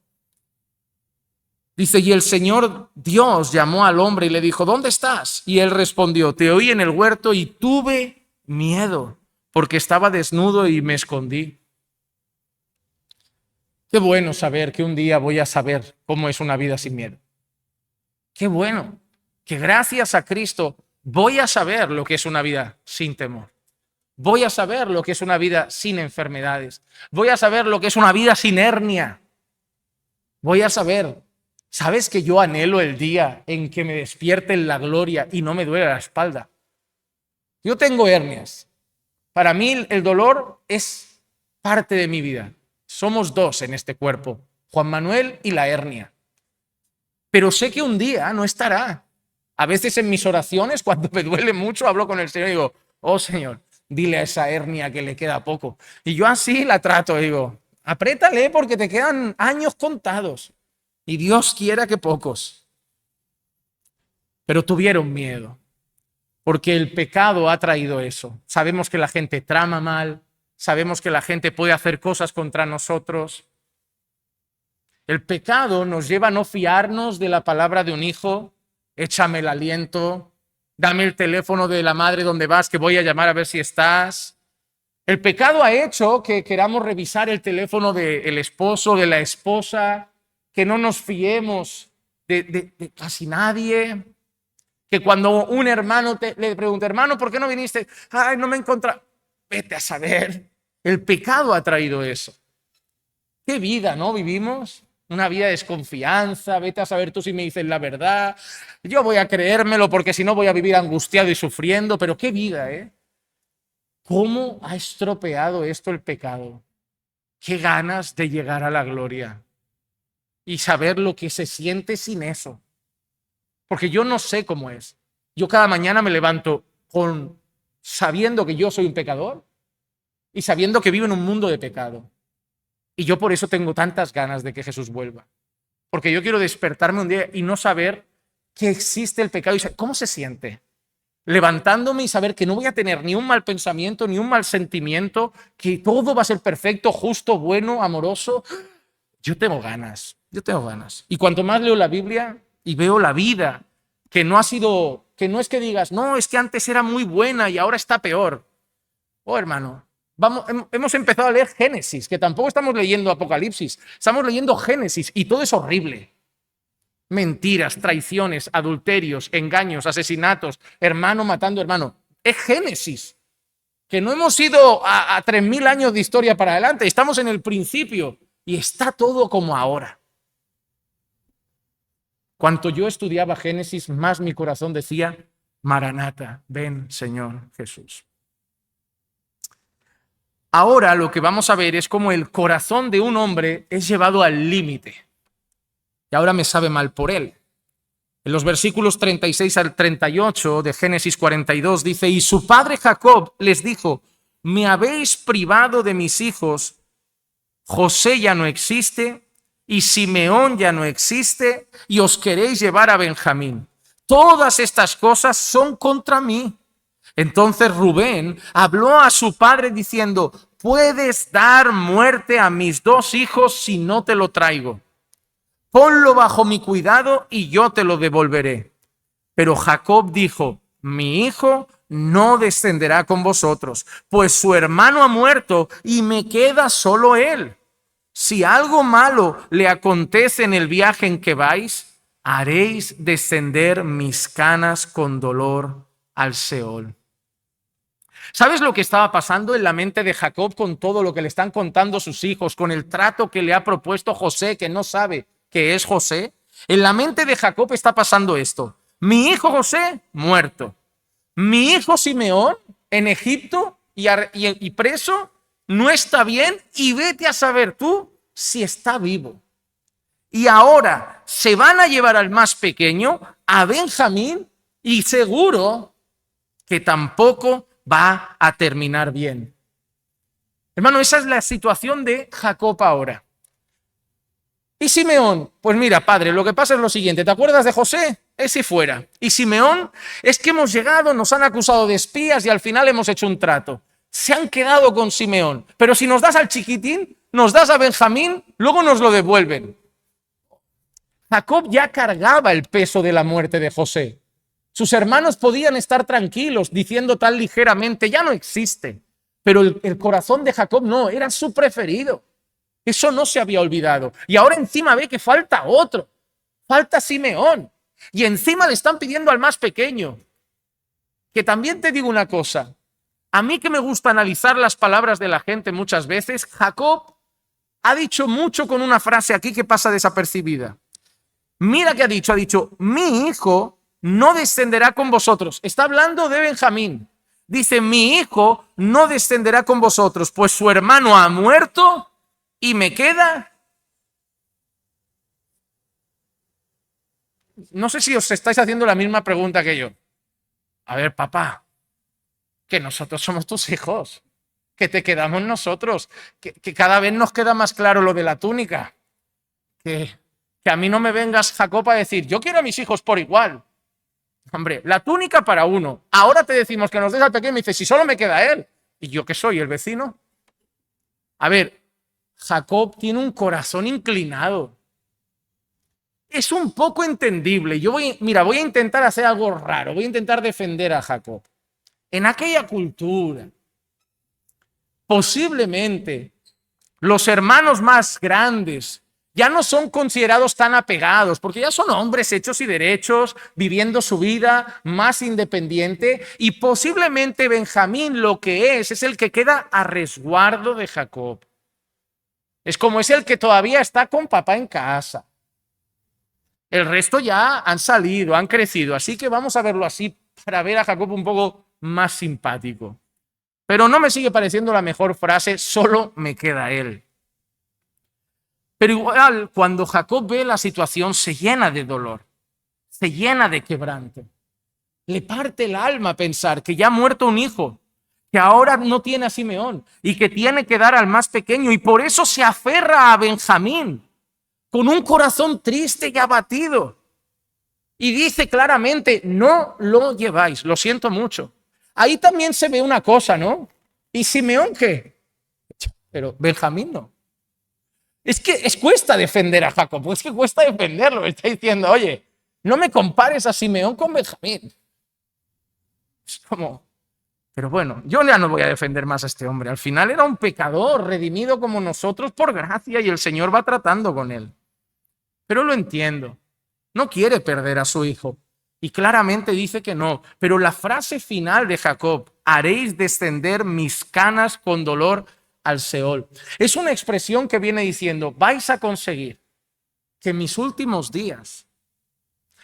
Dice, y el Señor Dios llamó al hombre y le dijo, ¿dónde estás? Y él respondió, te oí en el huerto y tuve miedo, porque estaba desnudo y me escondí. Qué bueno saber que un día voy a saber cómo es una vida sin miedo. Qué bueno que gracias a Cristo voy a saber lo que es una vida sin temor. Voy a saber lo que es una vida sin enfermedades. Voy a saber lo que es una vida sin hernia. Voy a saber. ¿Sabes que yo anhelo el día en que me despierte en la gloria y no me duele la espalda? Yo tengo hernias. Para mí el dolor es parte de mi vida. Somos dos en este cuerpo, Juan Manuel y la hernia. Pero sé que un día no estará. A veces en mis oraciones, cuando me duele mucho, hablo con el Señor y digo, oh Señor, dile a esa hernia que le queda poco. Y yo así la trato, digo, apriétale porque te quedan años contados. Y Dios quiera que pocos. Pero tuvieron miedo, porque el pecado ha traído eso. Sabemos que la gente trama mal, sabemos que la gente puede hacer cosas contra nosotros. El pecado nos lleva a no fiarnos de la palabra de un hijo. Échame el aliento, dame el teléfono de la madre donde vas, que voy a llamar a ver si estás. El pecado ha hecho que queramos revisar el teléfono del esposo, de la esposa, que no nos fiemos de casi nadie. Que cuando un hermano le pregunta, hermano, ¿por qué no viniste? Ay, no me encontré. Vete a saber. El pecado ha traído eso. ¿Qué vida, no vivimos? Una vida de desconfianza. Vete a saber tú si me dices la verdad. Yo voy a creérmelo porque si no voy a vivir angustiado y sufriendo. Pero qué vida, ¿eh? ¿Cómo ha estropeado esto el pecado? Qué ganas de llegar a la gloria y saber lo que se siente sin eso. Porque yo no sé cómo es. Yo cada mañana me levanto sabiendo que yo soy un pecador y sabiendo que vivo en un mundo de pecado. Y yo por eso tengo tantas ganas de que Jesús vuelva. Porque yo quiero despertarme un día y no saber que existe el pecado. ¿Cómo se siente? Levantándome y saber que no voy a tener ni un mal pensamiento, ni un mal sentimiento, que todo va a ser perfecto, justo, bueno, amoroso. Yo tengo ganas. Y cuanto más leo la Biblia y veo la vida, que no es que digas, no, es que antes era muy buena y ahora está peor. Oh, hermano, hemos empezado a leer Génesis, que tampoco estamos leyendo Apocalipsis, estamos leyendo Génesis y todo es horrible. Mentiras, traiciones, adulterios, engaños, asesinatos, hermano matando hermano. Es Génesis, que no hemos ido a 3.000 años de historia para adelante, estamos en el principio y está todo como ahora. Cuanto yo estudiaba Génesis, más mi corazón decía, Maranata, ven Señor Jesús. Ahora lo que vamos a ver es cómo el corazón de un hombre es llevado al límite. Y ahora me sabe mal por él. En los versículos 36 al 38 de Génesis 42 dice, y su padre Jacob les dijo, me habéis privado de mis hijos, José ya no existe, y Simeón ya no existe, y os queréis llevar a Benjamín. Todas estas cosas son contra mí. Entonces Rubén habló a su padre diciendo, puedes dar muerte a mis 2 hijos si no te lo traigo. ponlo bajo mi cuidado y yo te lo devolveré. Pero Jacob dijo, mi hijo no descenderá con vosotros, pues su hermano ha muerto y me queda solo él. Si algo malo le acontece en el viaje en que vais, haréis descender mis canas con dolor al Seol. ¿Sabes lo que estaba pasando en la mente de Jacob con todo lo que le están contando sus hijos, con el trato que le ha propuesto José, que no sabe que es José? En la mente de Jacob está pasando esto. Mi hijo José, muerto. Mi hijo Simeón, en Egipto y preso, no está bien y vete a saber tú si está vivo. Y ahora se van a llevar al más pequeño, a Benjamín, y seguro que tampoco va a terminar bien. Hermano, esa es la situación de Jacob ahora. Y Simeón, pues mira, padre, lo que pasa es lo siguiente, ¿te acuerdas de José? Ese fuera. Y Simeón, es que hemos llegado, nos han acusado de espías y al final hemos hecho un trato. Se han quedado con Simeón, pero si nos das al chiquitín, nos das a Benjamín, luego nos lo devuelven. Jacob ya cargaba el peso de la muerte de José. Sus hermanos podían estar tranquilos diciendo tan ligeramente, ya no existe. Pero el corazón de Jacob no, era su preferido. Eso no se había olvidado. Y ahora encima ve que falta otro. Falta Simeón. Y encima le están pidiendo al más pequeño. Que también te digo una cosa. A mí que me gusta analizar las palabras de la gente muchas veces, Jacob ha dicho mucho con una frase aquí que pasa desapercibida. Mira que ha dicho, mi hijo no descenderá con vosotros. Está hablando de Benjamín. Dice, mi hijo no descenderá con vosotros, pues su hermano ha muerto y me queda. No sé si os estáis haciendo la misma pregunta que yo. A ver, papá, que nosotros somos tus hijos, que te quedamos nosotros, que cada vez nos queda más claro lo de la túnica. Que a mí no me vengas, Jacob, a decir, yo quiero a mis hijos por igual. Hombre, la túnica para uno. Ahora te decimos que nos des al pequeño y me dice, si solo me queda él. ¿Y yo qué soy, el vecino? A ver, Jacob tiene un corazón inclinado. Es un poco entendible. Voy a intentar hacer algo raro. Voy a intentar defender a Jacob. En aquella cultura, posiblemente los hermanos más grandes ya no son considerados tan apegados, porque ya son hombres hechos y derechos, viviendo su vida más independiente, y posiblemente Benjamín lo que es el que queda a resguardo de Jacob. Es como es el que todavía está con papá en casa. El resto ya han salido, han crecido, así que vamos a verlo así para ver a Jacob un poco más simpático. Pero no me sigue pareciendo la mejor frase, solo me queda él. Pero igual, cuando Jacob ve la situación, se llena de dolor, se llena de quebranto. Le parte el alma pensar que ya ha muerto un hijo, que ahora no tiene a Simeón y que tiene que dar al más pequeño. Y por eso se aferra a Benjamín, con un corazón triste y abatido. Y dice claramente, no lo lleváis, lo siento mucho. Ahí también se ve una cosa, ¿no? ¿Y Simeón qué? Pero Benjamín no. Es que cuesta defender a Jacob, es que cuesta defenderlo. Está diciendo, oye, no me compares a Simeón con Benjamín. Es como, pero bueno, yo ya no voy a defender más a este hombre. Al final era un pecador redimido como nosotros por gracia y el Señor va tratando con él. Pero lo entiendo. No quiere perder a su hijo. Y claramente dice que no. Pero la frase final de Jacob, haréis descender mis canas con dolor al Seol, es una expresión que viene diciendo, vais a conseguir que mis últimos días,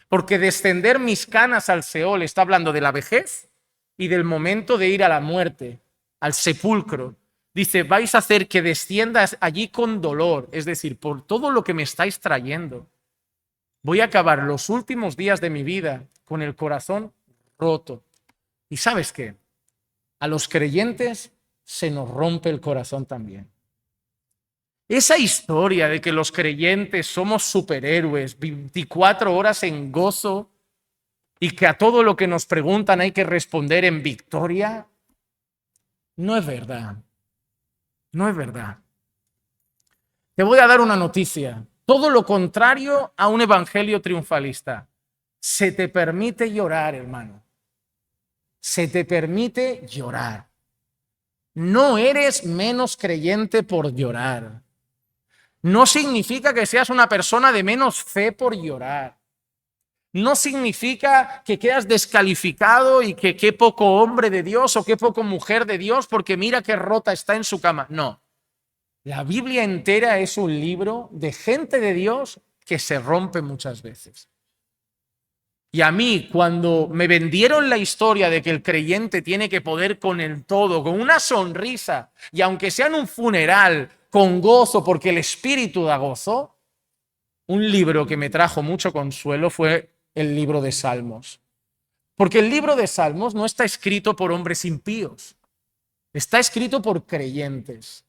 porque descender mis canas al Seol está hablando de la vejez y del momento de ir a la muerte, al sepulcro. Dice, vais a hacer que desciendas allí con dolor, es decir, por todo lo que me estáis trayendo. Voy a acabar los últimos días de mi vida con el corazón roto. ¿Y sabes qué? A los creyentes se nos rompe el corazón también. Esa historia de que los creyentes somos superhéroes, 24 horas en gozo y que a todo lo que nos preguntan hay que responder en victoria, no es verdad. No es verdad. Te voy a dar una noticia. todo lo contrario a un evangelio triunfalista. Se te permite llorar, hermano. Se te permite llorar. No eres menos creyente por llorar. No significa que seas una persona de menos fe por llorar. No significa que quedas descalificado y que qué poco hombre de Dios o qué poco mujer de Dios porque mira qué rota está en su cama. No. La Biblia entera es un libro de gente de Dios que se rompe muchas veces. Y a mí, cuando me vendieron la historia de que el creyente tiene que poder con el todo, con una sonrisa, y aunque sea en un funeral, con gozo, porque el Espíritu da gozo, un libro que me trajo mucho consuelo fue el libro de Salmos. Porque el libro de Salmos no está escrito por hombres impíos, está escrito por creyentes.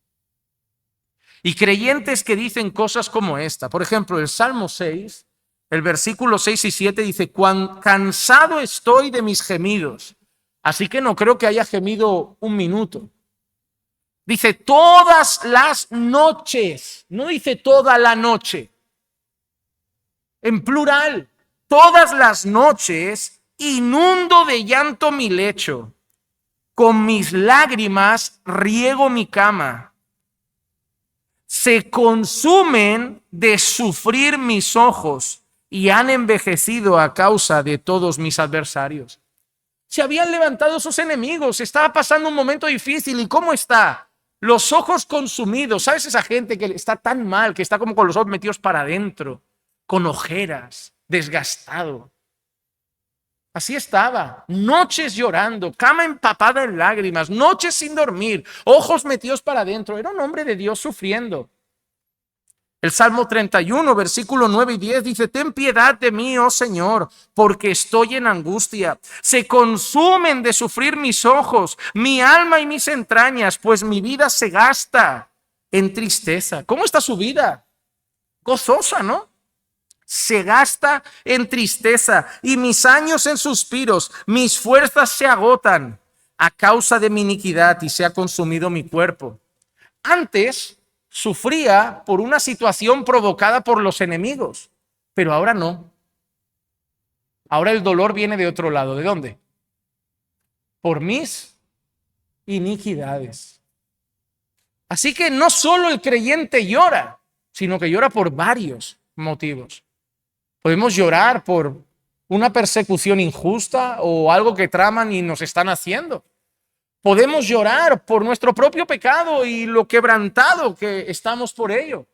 Y creyentes que dicen cosas como esta. Por ejemplo, el Salmo 6, el versículo 6 y 7 dice: cuán cansado estoy de mis gemidos. Así que no creo que haya gemido un minuto. Dice todas las noches, no dice toda la noche. En plural, todas las noches inundo de llanto mi lecho. Con mis lágrimas riego mi cama. Se consumen de sufrir mis ojos y han envejecido a causa de todos mis adversarios. Se habían levantado sus enemigos, estaba pasando un momento difícil. ¿Y cómo está? Los ojos consumidos. ¿Sabes esa gente que está tan mal, que está como con los ojos metidos para adentro, con ojeras, desgastado? Así estaba, noches llorando, cama empapada en lágrimas, noches sin dormir, ojos metidos para adentro. Era un hombre de Dios sufriendo. El Salmo 31, versículo 9 y 10 dice: ten piedad de mí, oh Señor, porque estoy en angustia. Se consumen de sufrir mis ojos, mi alma y mis entrañas, pues mi vida se gasta en tristeza. ¿Cómo está su vida? Gozosa, ¿no? Se gasta en tristeza y mis años en suspiros, mis fuerzas se agotan a causa de mi iniquidad y se ha consumido mi cuerpo. Antes sufría por una situación provocada por los enemigos, pero ahora no. Ahora el dolor viene de otro lado. ¿De dónde? Por mis iniquidades. Así que no solo el creyente llora, sino que llora por varios motivos. Podemos llorar por una persecución injusta o algo que traman y nos están haciendo. Podemos llorar por nuestro propio pecado y lo quebrantado que estamos por ello.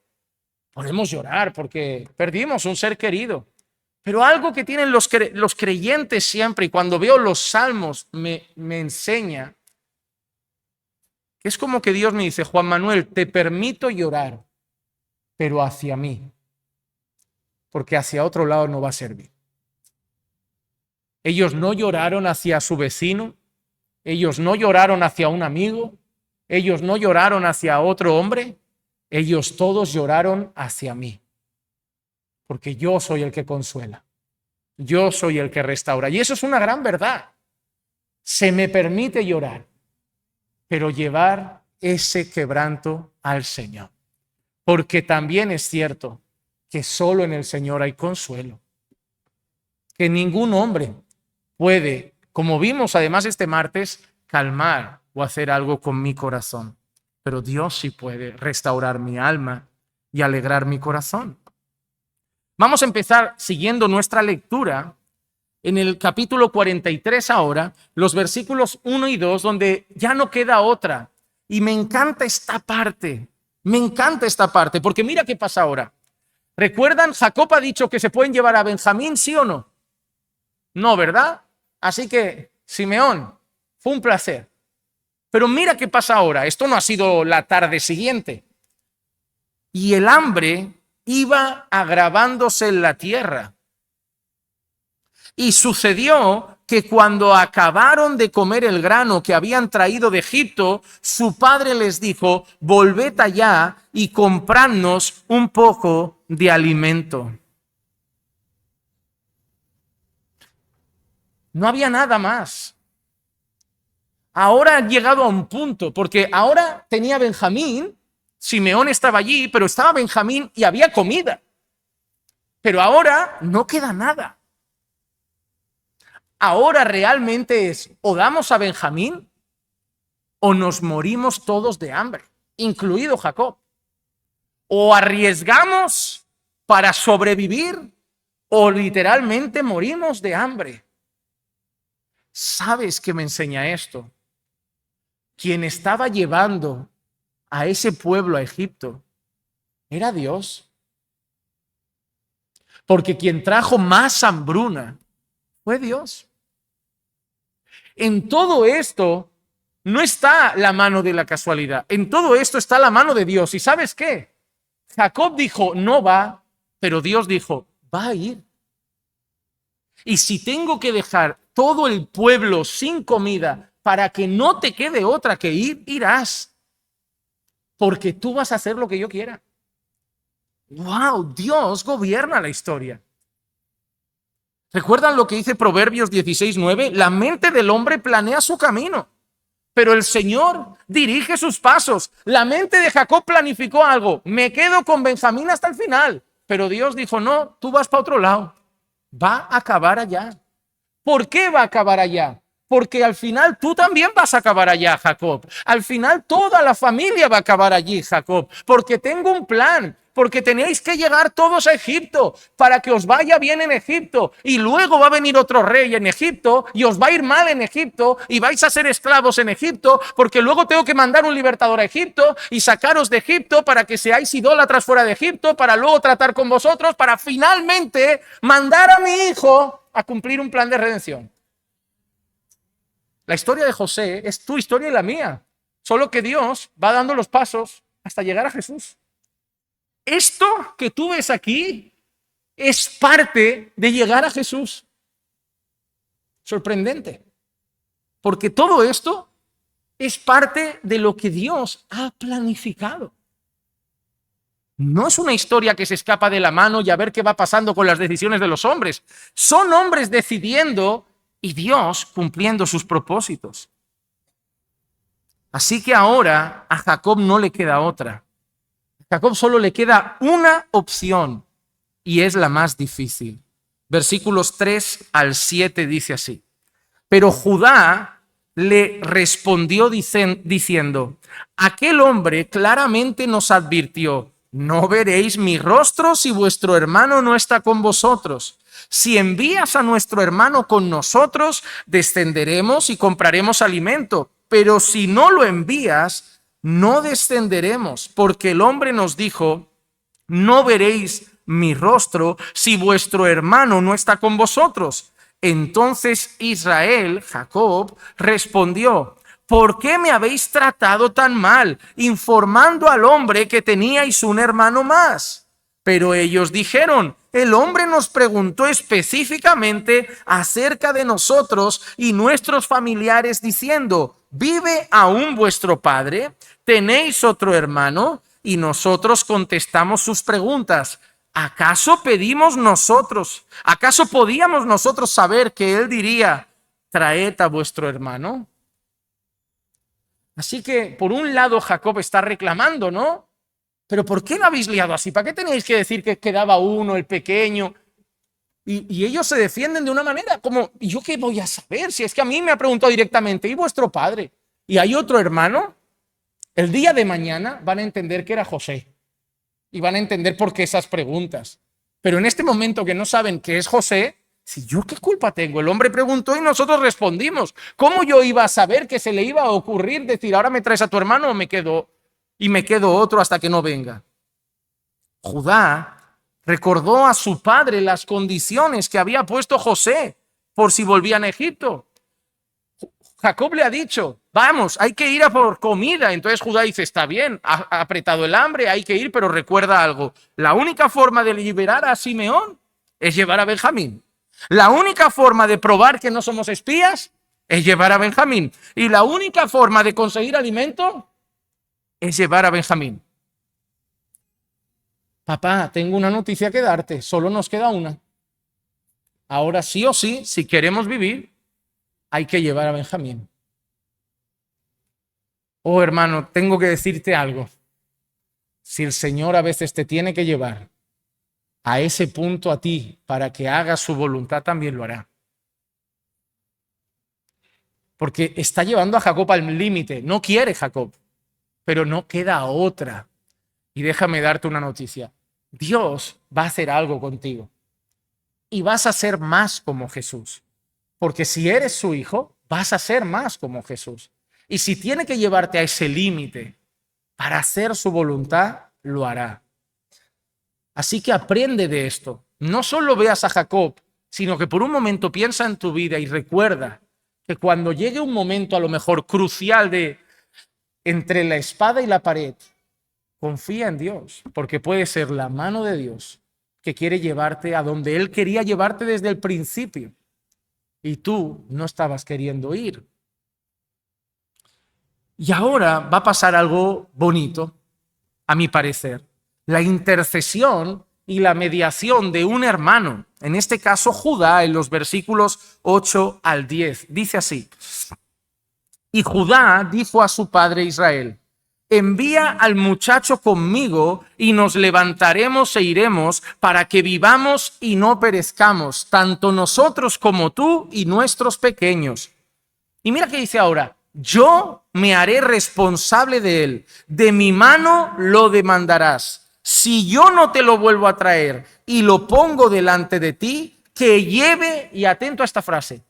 Podemos llorar porque perdimos un ser querido. Pero algo que tienen los creyentes siempre, y cuando veo los salmos me enseña, que es como que Dios me dice: Juan Manuel, te permito llorar, pero hacia mí, porque hacia otro lado no va a servir. Ellos no lloraron hacia su vecino, ellos no lloraron hacia un amigo, ellos no lloraron hacia otro hombre, ellos todos lloraron hacia mí, porque yo soy el que consuela, yo soy el que restaura. Y eso es una gran verdad. Se me permite llorar, pero llevar ese quebranto al Señor, porque también es cierto que solo en el Señor hay consuelo, que ningún hombre puede, como vimos además este martes, calmar o hacer algo con mi corazón. Pero Dios sí puede restaurar mi alma y alegrar mi corazón. Vamos a empezar siguiendo nuestra lectura en el capítulo 43 ahora, los versículos 1 y 2, donde ya no queda otra. Y me encanta esta parte, porque mira qué pasa ahora. ¿Recuerdan? Jacob ha dicho que se pueden llevar a Benjamín, ¿sí o no? No, ¿verdad? Así que, Simeón, fue un placer. Pero mira qué pasa ahora. Esto no ha sido la tarde siguiente. Y el hambre iba agravándose en la tierra. Y sucedió que cuando acabaron de comer el grano que habían traído de Egipto, su padre les dijo: volved allá y compradnos un poco de alimento. No había nada más. Ahora han llegado a un punto, porque ahora tenía Benjamín, Simeón estaba allí, pero estaba Benjamín y había comida. Pero ahora no queda nada. Ahora realmente es o damos a Benjamín o nos morimos todos de hambre, incluido Jacob. O arriesgamos para sobrevivir o literalmente morimos de hambre. ¿Sabes qué me enseña esto? Quien estaba llevando a ese pueblo a Egipto era Dios. Porque quien trajo más hambruna fue Dios. En todo esto no está la mano de la casualidad. En todo esto está la mano de Dios. ¿Y sabes qué? Jacob dijo, no va, pero Dios dijo, va a ir. Y si tengo que dejar todo el pueblo sin comida para que no te quede otra que ir, irás. Porque tú vas a hacer lo que yo quiera. ¡Wow! Dios gobierna la historia. ¿Recuerdan lo que dice Proverbios 16:9? La mente del hombre planea su camino, pero el Señor dirige sus pasos. La mente de Jacob planificó algo. Me quedo con Benjamín hasta el final. Pero Dios dijo, no, tú vas para otro lado. Va a acabar allá. ¿Por qué va a acabar allá? Porque al final tú también vas a acabar allá, Jacob. Al final toda la familia va a acabar allí, Jacob. Porque tengo un plan. Porque tenéis que llegar todos a Egipto para que os vaya bien en Egipto. Y luego va a venir otro rey en Egipto y os va a ir mal en Egipto y vais a ser esclavos en Egipto porque luego tengo que mandar un libertador a Egipto y sacaros de Egipto para que seáis idólatras fuera de Egipto, para luego tratar con vosotros, para finalmente mandar a mi hijo a cumplir un plan de redención. La historia de José es tu historia y la mía, solo que Dios va dando los pasos hasta llegar a Jesús. Esto que tú ves aquí es parte de llegar a Jesús. Sorprendente, porque todo esto es parte de lo que Dios ha planificado. No es una historia que se escapa de la mano y a ver qué va pasando con las decisiones de los hombres. Son hombres decidiendo y Dios cumpliendo sus propósitos. Así que ahora a Jacob no le queda otra. A Jacob solo le queda una opción y es la más difícil. Versículos 3-7 dice así. Pero Judá le respondió diciendo, aquel hombre claramente nos advirtió, no veréis mi rostro si vuestro hermano no está con vosotros. Si envías a nuestro hermano con nosotros, descenderemos y compraremos alimento. Pero si no lo envías, no descenderemos, porque el hombre nos dijo, no veréis mi rostro si vuestro hermano no está con vosotros. Entonces Israel, Jacob, respondió, ¿por qué me habéis tratado tan mal, informando al hombre que teníais un hermano más? Pero ellos dijeron, el hombre nos preguntó específicamente acerca de nosotros y nuestros familiares diciendo, ¿vive aún vuestro padre? ¿Tenéis otro hermano? Y nosotros contestamos sus preguntas. ¿Acaso pedimos nosotros? ¿Acaso podíamos nosotros saber que él diría, traed a vuestro hermano? Así que, por un lado, Jacob está reclamando, ¿no? Pero ¿por qué lo habéis liado así? ¿Para qué tenéis que decir que quedaba uno, el pequeño? Y ellos se defienden de una manera como, ¿y yo qué voy a saber? Si es que a mí me ha preguntado directamente, ¿y vuestro padre? ¿Y hay otro hermano? El día de mañana van a entender que era José. Y van a entender por qué esas preguntas. Pero en este momento que no saben que es José, si yo qué culpa tengo, el hombre preguntó y nosotros respondimos. ¿Cómo yo iba a saber que se le iba a ocurrir decir, ahora me traes a tu hermano o me quedo otro hasta que no venga? Judá recordó a su padre las condiciones que había puesto José por si volvían a Egipto. Jacob le ha dicho, vamos, hay que ir a por comida. Entonces Judá dice, está bien, ha apretado el hambre, hay que ir, pero recuerda algo. La única forma de liberar a Simeón es llevar a Benjamín. La única forma de probar que no somos espías es llevar a Benjamín. Y la única forma de conseguir alimento es llevar a Benjamín. Papá, tengo una noticia que darte, solo nos queda una. Ahora sí o sí, si queremos vivir, hay que llevar a Benjamín. Oh, hermano, tengo que decirte algo. Si el Señor a veces te tiene que llevar, a ese punto a ti para que hagas su voluntad, también lo hará. Porque está llevando a Jacob al límite. No quiere Jacob, pero no queda otra. Y déjame darte una noticia. Dios va a hacer algo contigo. Y vas a ser más como Jesús. Porque si eres su hijo, vas a ser más como Jesús. Y si tiene que llevarte a ese límite para hacer su voluntad, lo hará. Así que aprende de esto. No solo veas a Jacob, sino que por un momento piensa en tu vida y recuerda que cuando llegue un momento a lo mejor crucial de entre la espada y la pared, confía en Dios, porque puede ser la mano de Dios que quiere llevarte a donde Él quería llevarte desde el principio y tú no estabas queriendo ir. Y ahora va a pasar algo bonito, a mi parecer. La intercesión y la mediación de un hermano, en este caso Judá, en los versículos 8 al 10. Dice así: y Judá dijo a su padre Israel: envía al muchacho conmigo y nos levantaremos e iremos para que vivamos y no perezcamos, tanto nosotros como tú y nuestros pequeños. Y mira qué dice ahora: yo me haré responsable de él, de mi mano lo demandarás. Si yo no te lo vuelvo a traer y lo pongo delante de ti, que lleve, y atento a esta frase,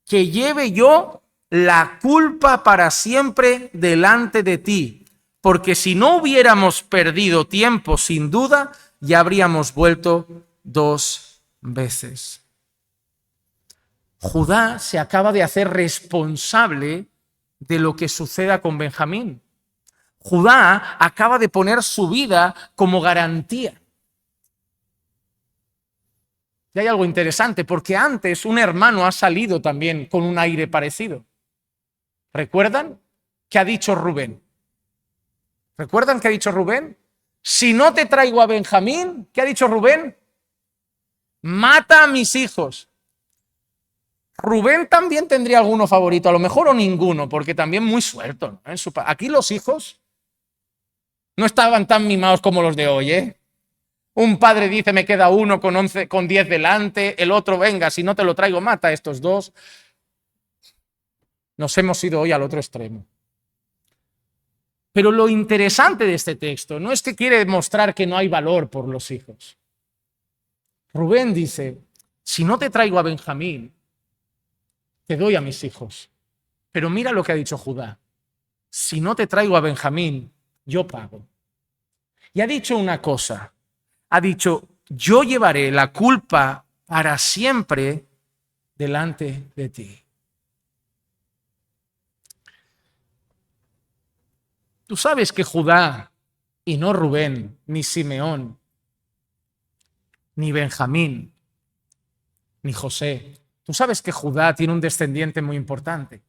que lleve yo la culpa para siempre delante de ti, porque si no hubiéramos perdido tiempo, sin duda, ya habríamos vuelto 2 veces. Judá se acaba de hacer responsable de lo que suceda con Benjamín. Judá acaba de poner su vida como garantía. Y hay algo interesante, porque antes un hermano ha salido también con un aire parecido. ¿Recuerdan qué ha dicho Rubén? ¿Recuerdan qué ha dicho Rubén? Si no te traigo a Benjamín, ¿qué ha dicho Rubén? Mata a mis hijos. Rubén también tendría alguno favorito, a lo mejor o ninguno, porque también muy suelto, ¿no? Aquí los hijos no estaban tan mimados como los de hoy, ¿eh? Un padre dice, me queda uno con 10 delante, el otro, venga, si no te lo traigo, mata a estos dos. Nos hemos ido hoy al otro extremo. Pero lo interesante de este texto no es que quiere demostrar que no hay valor por los hijos. Rubén dice, si no te traigo a Benjamín, te doy a mis hijos. Pero mira lo que ha dicho Judá. Si no te traigo a Benjamín, yo pago. Y ha dicho una cosa. Ha dicho, yo llevaré la culpa para siempre delante de ti. Tú sabes que Judá, y no Rubén, ni Simeón, ni Benjamín, ni José, tú sabes que Judá tiene un descendiente muy importante.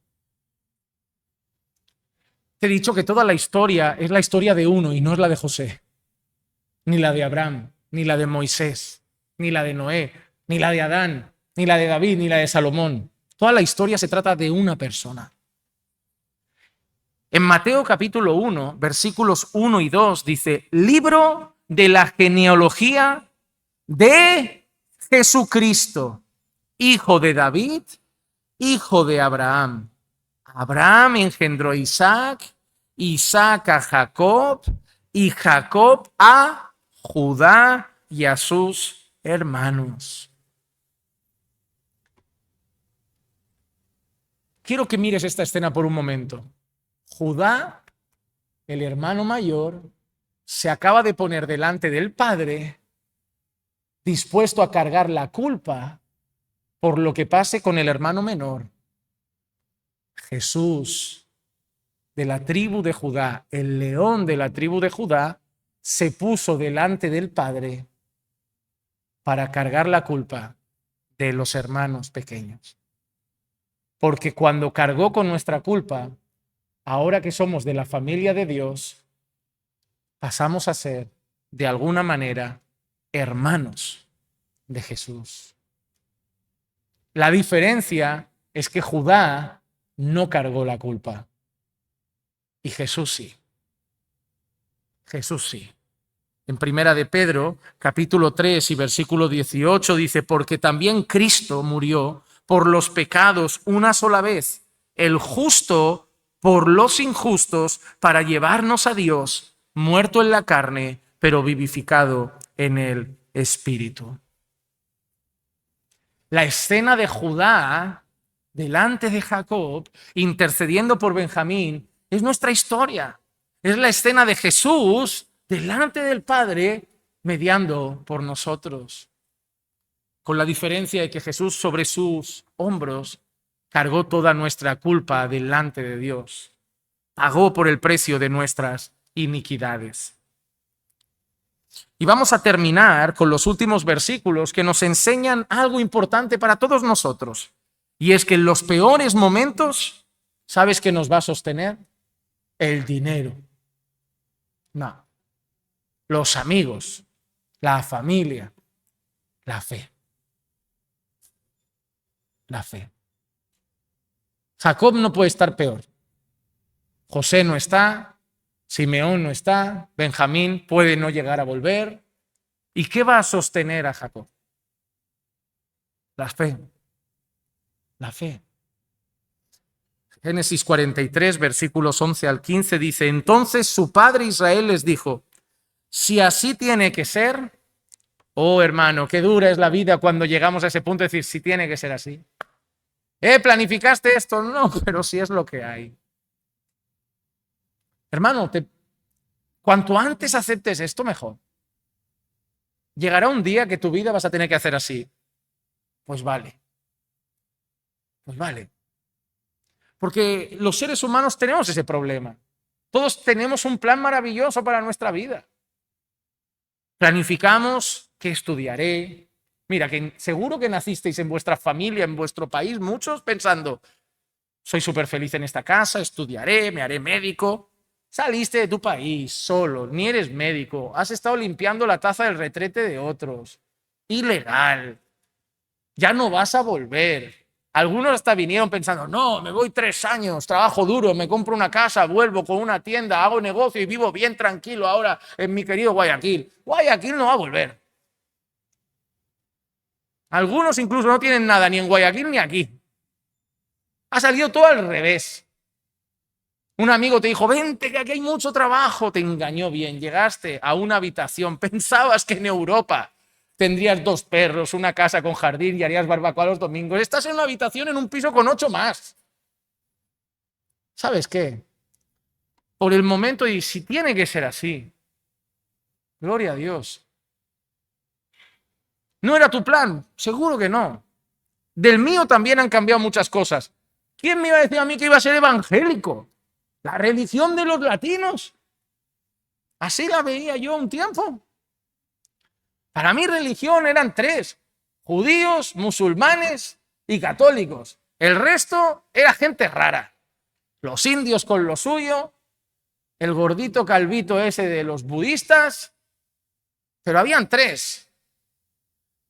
Te he dicho que toda la historia es la historia de uno y no es la de José, ni la de Abraham, ni la de Moisés, ni la de Noé, ni la de Adán, ni la de David, ni la de Salomón. Toda la historia se trata de una persona. En Mateo capítulo 1, versículos 1 y 2 dice, libro de la genealogía de Jesucristo, hijo de David, hijo de Abraham. Abraham engendró a Isaac, Isaac a Jacob, y Jacob a Judá y a sus hermanos. Quiero que mires esta escena por un momento. Judá, el hermano mayor, se acaba de poner delante del padre, dispuesto a cargar la culpa por lo que pase con el hermano menor. Jesús, de la tribu de Judá, el león de la tribu de Judá, se puso delante del padre para cargar la culpa de los hermanos pequeños. Porque cuando cargó con nuestra culpa, ahora que somos de la familia de Dios, pasamos a ser, de alguna manera, hermanos de Jesús. La diferencia es que Judá no cargó la culpa y Jesús sí. Jesús sí. En Primera de Pedro, capítulo 3 y versículo 18 dice, porque también Cristo murió por los pecados una sola vez, el justo por los injustos, para llevarnos a Dios, muerto en la carne, pero vivificado en el Espíritu. La escena de Judá delante de Jacob, intercediendo por Benjamín, es nuestra historia. Es la escena de Jesús delante del Padre, mediando por nosotros. Con la diferencia de que Jesús sobre sus hombros cargó toda nuestra culpa delante de Dios. Pagó por el precio de nuestras iniquidades. Y vamos a terminar con los últimos versículos que nos enseñan algo importante para todos nosotros. Y es que en los peores momentos, ¿sabes qué nos va a sostener? El dinero. No. Los amigos, la familia, la fe. La fe. Jacob no puede estar peor. José no está, Simeón no está, Benjamín puede no llegar a volver. ¿Y qué va a sostener a Jacob? La fe. La fe. Génesis 43, versículos 11 al 15 dice, entonces su padre Israel les dijo, si así tiene que ser, oh hermano, qué dura es la vida cuando llegamos a ese punto de decir, si tiene que ser así. ¿Planificaste esto? No, pero sí es lo que hay. Hermano, cuanto antes aceptes esto, mejor. Llegará un día que tu vida vas a tener que hacer así. Pues vale. Pues vale. Porque los seres humanos tenemos ese problema. Todos tenemos un plan maravilloso para nuestra vida. Planificamos qué estudiaré. Mira, que seguro que nacisteis en vuestra familia, en vuestro país, muchos pensando, soy súper feliz en esta casa, estudiaré, me haré médico. Saliste de tu país solo, ni eres médico, has estado limpiando la taza del retrete de otros. Ilegal. Ya no vas a volver. Algunos hasta vinieron pensando, no, me voy 3 años, trabajo duro, me compro una casa, vuelvo con una tienda, hago negocio y vivo bien tranquilo ahora en mi querido Guayaquil. Guayaquil no va a volver. Algunos incluso no tienen nada ni en Guayaquil ni aquí. Ha salido todo al revés. Un amigo te dijo, vente que aquí hay mucho trabajo, te engañó bien, llegaste a una habitación, pensabas que en Europa tendrías 2 perros, una casa con jardín y harías barbacoa los domingos. Estás en una habitación en un piso con 8 más. ¿Sabes qué? Por el momento, y si tiene que ser así, gloria a Dios. ¿No era tu plan? Seguro que no. Del mío también han cambiado muchas cosas. ¿Quién me iba a decir a mí que iba a ser evangélico? La religión de los latinos. Así la veía yo un tiempo. Para mí religión eran 3, judíos, musulmanes y católicos. El resto era gente rara. Los indios con lo suyo, el gordito calvito ese de los budistas, pero habían 3.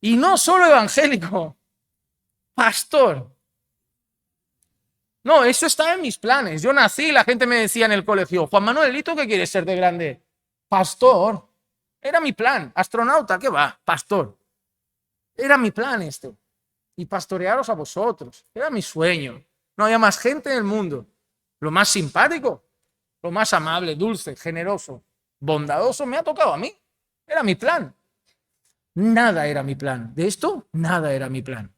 Y no solo evangélico, pastor. No, eso estaba en mis planes. Yo nací, la gente me decía en el colegio, Juan Manuel, ¿y tú qué quieres ser de grande? Pastor. Era mi plan. Astronauta, ¿qué va? Pastor. Era mi plan esto. Y pastorearos a vosotros. Era mi sueño. No había más gente en el mundo. Lo más simpático, lo más amable, dulce, generoso, bondadoso me ha tocado a mí. Era mi plan. Nada era mi plan. De esto, nada era mi plan.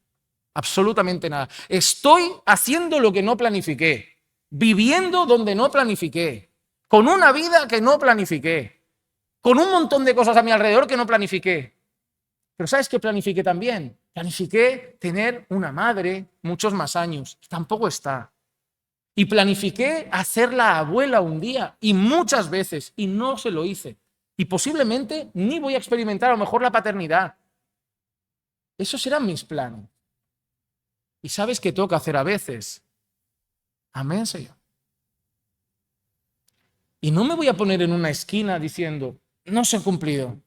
Absolutamente nada. Estoy haciendo lo que no planifiqué, viviendo donde no planifiqué, con una vida que no planifiqué, con un montón de cosas a mi alrededor que no planifiqué. Pero ¿sabes qué planifiqué también? Planifiqué tener una madre muchos más años. Tampoco está. Y planifiqué hacerla abuela un día y muchas veces y no se lo hice. Y posiblemente ni voy a experimentar a lo mejor la paternidad. Esos serán mis planes. ¿Y sabes qué toca hacer a veces? Amén, Señor. Y no me voy a poner en una esquina diciendo, no se ha cumplido.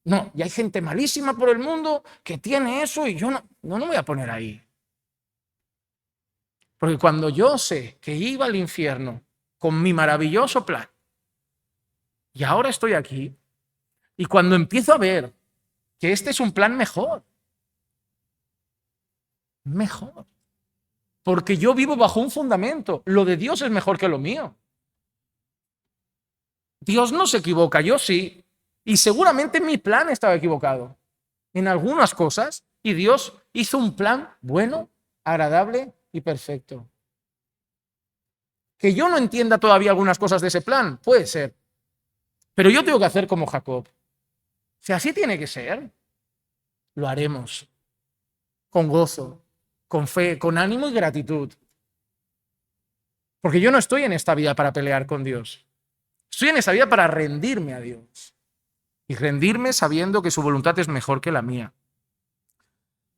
No, y hay gente malísima por el mundo que tiene eso y yo no me voy a poner ahí. Porque cuando yo sé que iba al infierno con mi maravilloso plan y ahora estoy aquí, Y cuando empiezo a ver que este es un plan mejor, porque yo vivo bajo un fundamento, lo de Dios es mejor que lo mío. Dios no se equivoca, yo sí, y seguramente mi plan estaba equivocado en algunas cosas, y Dios hizo un plan bueno, agradable y perfecto. Que yo no entienda todavía algunas cosas de ese plan, puede ser, pero yo tengo que hacer como Jacob. Si así tiene que ser, lo haremos con gozo, con fe, con ánimo y gratitud. Porque yo no estoy en esta vida para pelear con Dios. Estoy en esta vida para rendirme a Dios. Y rendirme sabiendo que su voluntad es mejor que la mía.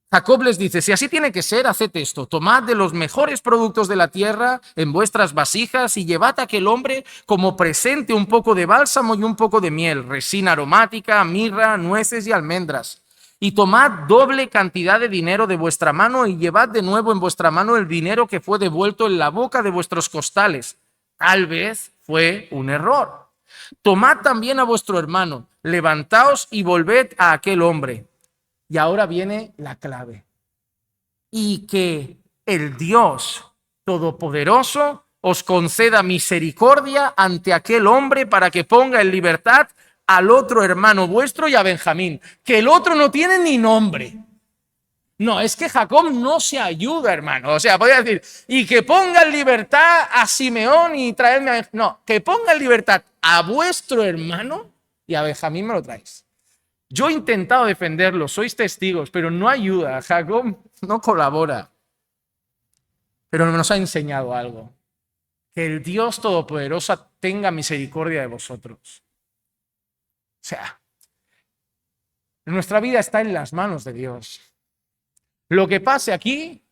Jacob les dice, si así tiene que ser, haced esto, tomad de los mejores productos de la tierra en vuestras vasijas y llevad a aquel hombre como presente un poco de bálsamo y un poco de miel, resina aromática, mirra, nueces y almendras. Y tomad doble cantidad de dinero de vuestra mano y llevad de nuevo en vuestra mano el dinero que fue devuelto en la boca de vuestros costales. Tal vez fue un error. Tomad también a vuestro hermano, levantaos y volved a aquel hombre. Y ahora viene la clave. Y que el Dios Todopoderoso os conceda misericordia ante aquel hombre para que ponga en libertad al otro hermano vuestro y a Benjamín, que el otro no tiene ni nombre. No, es que Jacob no se ayuda, hermano. O sea, podría decir, y que ponga en libertad a Simeón y traedme a... No, que ponga en libertad a vuestro hermano y a Benjamín me lo traéis. Yo he intentado defenderlo, sois testigos, pero no ayuda. Jacob no colabora. Pero nos ha enseñado algo. Que el Dios Todopoderoso tenga misericordia de vosotros. O sea, nuestra vida está en las manos de Dios. Lo que pase aquí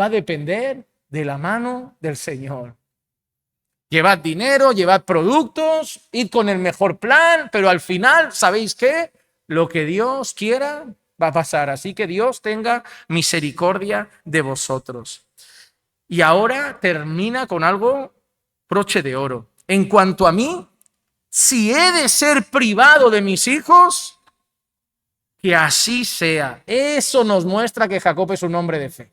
va a depender de la mano del Señor. Llevad dinero, llevad productos, id con el mejor plan, pero al final, ¿sabéis qué? Lo que Dios quiera va a pasar. Así que Dios tenga misericordia de vosotros. Y ahora termina con algo broche de oro. En cuanto a mí, si he de ser privado de mis hijos, que así sea. Eso nos muestra que Jacob es un hombre de fe.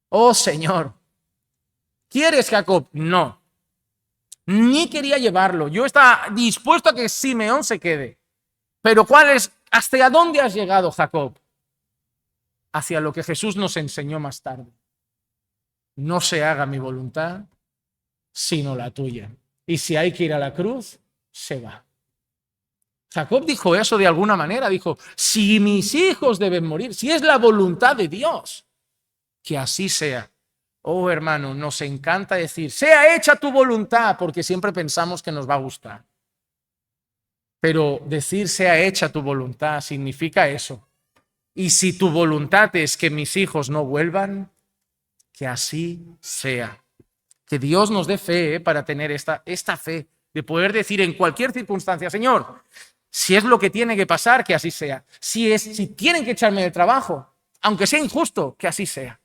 Oh Señor, ¿quieres Jacob? No. Ni quería llevarlo. Yo estaba dispuesto a que Simeón se quede. Pero ¿cuál es? ¿Hasta dónde has llegado, Jacob? Hacia lo que Jesús nos enseñó más tarde. No se haga mi voluntad, sino la tuya. Y si hay que ir a la cruz, se va. Jacob dijo eso de alguna manera. Dijo, si mis hijos deben morir, si es la voluntad de Dios, que así sea. Oh, hermano, nos encanta decir, sea hecha tu voluntad, porque siempre pensamos que nos va a gustar. Pero decir sea hecha tu voluntad significa eso. Y si tu voluntad es que mis hijos no vuelvan, que así sea. Que Dios nos dé fe para tener esta fe, de poder decir en cualquier circunstancia, Señor, si es lo que tiene que pasar, que así sea. Si tienen que echarme del trabajo, aunque sea injusto, que así sea.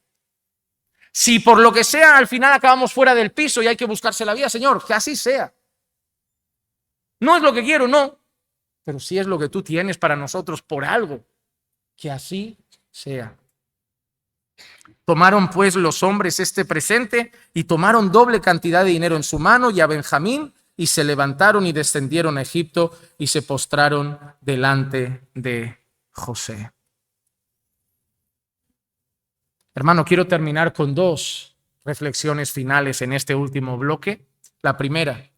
Si por lo que sea al final acabamos fuera del piso y hay que buscarse la vida, Señor, que así sea. No es lo que quiero, no. Pero si es lo que tú tienes para nosotros por algo, que así sea. Tomaron pues los hombres este presente y tomaron doble cantidad de dinero en su mano y a Benjamín y se levantaron y descendieron a Egipto y se postraron delante de José. Hermano, quiero terminar con dos reflexiones finales en este último bloque. La primera,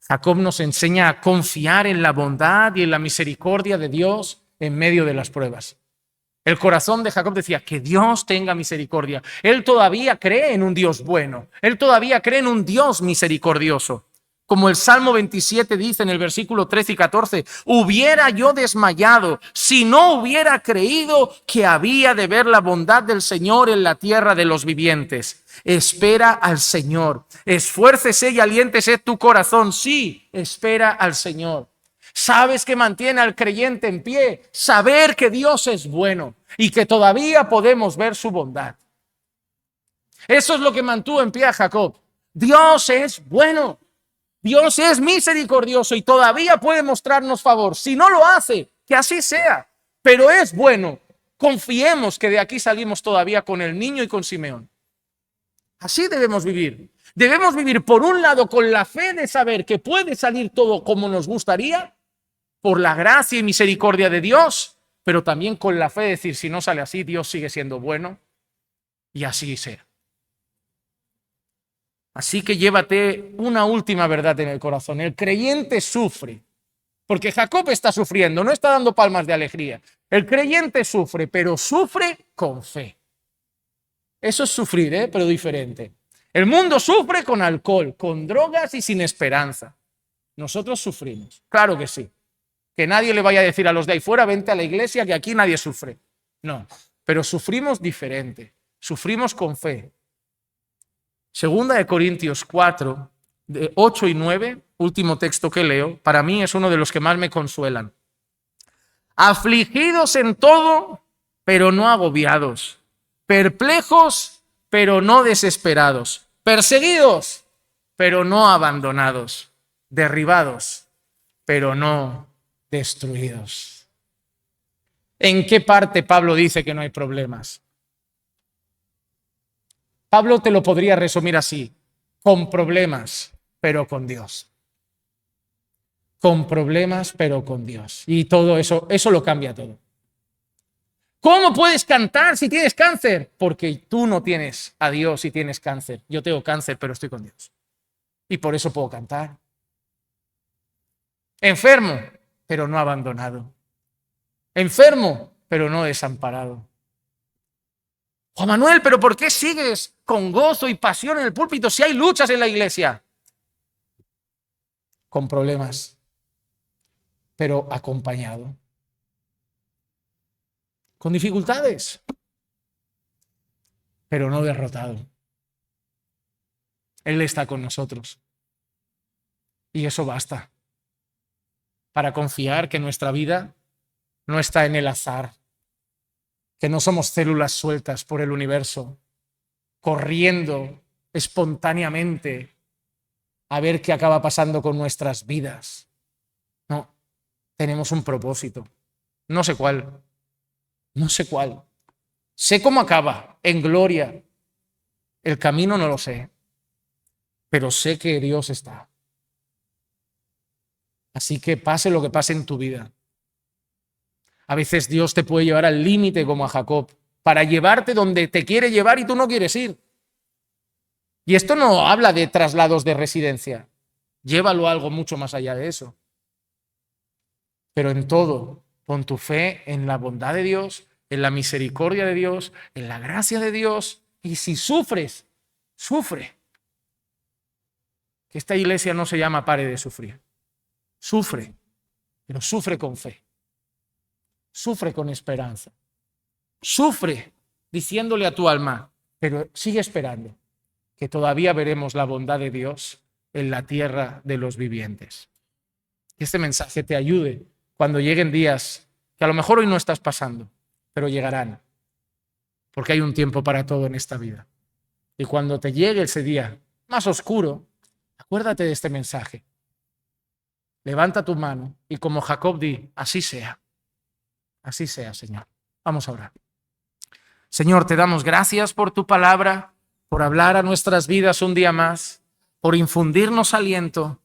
Jacob nos enseña a confiar en la bondad y en la misericordia de Dios en medio de las pruebas. El corazón de Jacob decía, que Dios tenga misericordia. Él todavía cree en un Dios bueno. Él todavía cree en un Dios misericordioso. Como el Salmo 27 dice en el versículo 13 y 14, hubiera yo desmayado si no hubiera creído que había de ver la bondad del Señor en la tierra de los vivientes. Espera al Señor. Esfuércese y aliéntese tu corazón. Sí, espera al Señor. ¿Sabes qué mantiene al creyente en pie? Saber que Dios es bueno y que todavía podemos ver su bondad. Eso es lo que mantuvo en pie a Jacob. Dios es bueno. Dios es misericordioso y todavía puede mostrarnos favor. Si no lo hace, que así sea. Pero es bueno. Confiemos que de aquí salimos todavía con el niño y con Simeón. Así debemos vivir. Debemos vivir, por un lado, con la fe de saber que puede salir todo como nos gustaría, por la gracia y misericordia de Dios, pero también con la fe de decir, si no sale así, Dios sigue siendo bueno y así sea. Así que llévate una última verdad en el corazón. El creyente sufre, porque Jacob está sufriendo, no está dando palmas de alegría. El creyente sufre, pero sufre con fe. Eso es sufrir, pero diferente. El mundo sufre con alcohol, con drogas y sin esperanza. Nosotros sufrimos, claro que sí. Que nadie le vaya a decir a los de ahí fuera, vente a la iglesia, que aquí nadie sufre. No, pero sufrimos diferente, sufrimos con fe. Segunda de Corintios 4, de 8 y 9, último texto que leo, para mí es uno de los que más me consuelan. Afligidos en todo, pero no agobiados. Perplejos, pero no desesperados. Perseguidos, pero no abandonados. Derribados, pero no destruidos. ¿En qué parte Pablo dice que no hay problemas? Pablo te lo podría resumir así: con problemas, pero con Dios. Con problemas, pero con Dios. Y todo eso lo cambia todo. ¿Cómo puedes cantar si tienes cáncer? Porque tú no tienes a Dios si tienes cáncer. Yo tengo cáncer, pero estoy con Dios. Y por eso puedo cantar. Enfermo, pero no abandonado. Enfermo, pero no desamparado. Juan Manuel, ¿pero por qué sigues con gozo y pasión en el púlpito si hay luchas en la iglesia? Con problemas, pero acompañado. Con dificultades, pero no derrotado. Él está con nosotros. Y eso basta para confiar que nuestra vida no está en el azar, que no somos células sueltas por el universo, corriendo espontáneamente a ver qué acaba pasando con nuestras vidas. No, tenemos un propósito. No sé cuál. No sé cuál. Sé cómo acaba, en gloria. El camino no lo sé, pero sé que Dios está. Así que pase lo que pase en tu vida. A veces Dios te puede llevar al límite como a Jacob, para llevarte donde te quiere llevar y tú no quieres ir. Y esto no habla de traslados de residencia. Llévalo a algo mucho más allá de eso. Pero en todo, pon tu fe en la bondad de Dios, en la misericordia de Dios, en la gracia de Dios. Y si sufres, sufre. Que esta iglesia no se llama Pare de Sufrir. Sufre, pero sufre con fe. Sufre con esperanza. Sufre diciéndole a tu alma, pero sigue esperando, que todavía veremos la bondad de Dios en la tierra de los vivientes. Que este mensaje te ayude cuando lleguen días que a lo mejor hoy no estás pasando, pero llegarán, porque hay un tiempo para todo en esta vida. Y cuando te llegue ese día más oscuro, acuérdate de este mensaje. Levanta tu mano y como Jacob di, así sea. Así sea, Señor. Vamos a orar. Señor, te damos gracias por tu palabra, por hablar a nuestras vidas un día más, por infundirnos aliento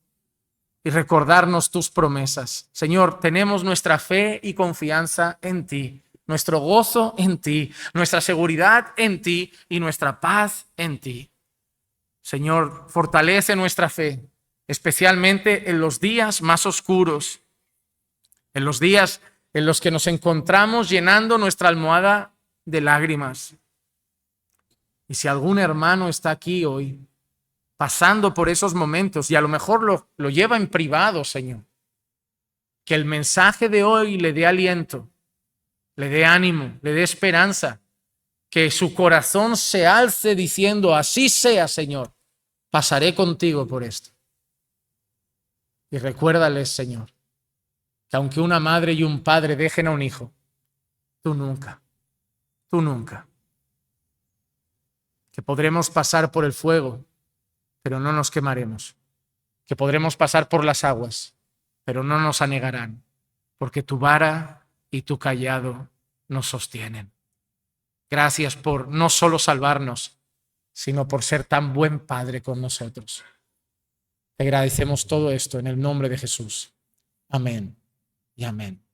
y recordarnos tus promesas. Señor, tenemos nuestra fe y confianza en ti, nuestro gozo en ti, nuestra seguridad en ti y nuestra paz en ti. Señor, fortalece nuestra fe, especialmente en los días más oscuros, en los días en los que nos encontramos llenando nuestra almohada de lágrimas. Y si algún hermano está aquí hoy pasando por esos momentos y a lo mejor lo lleva en privado, Señor, que el mensaje de hoy le dé aliento, le dé ánimo, le dé esperanza, que su corazón se alce diciendo, así sea, Señor, pasaré contigo por esto. Y recuérdales, Señor, que aunque una madre y un padre dejen a un hijo, tú nunca. Que podremos pasar por el fuego, pero no nos quemaremos, que podremos pasar por las aguas, pero no nos anegarán, porque tu vara y tu cayado nos sostienen. Gracias por no solo salvarnos, sino por ser tan buen Padre con nosotros. Te agradecemos todo esto en el nombre de Jesús. Amén y amén.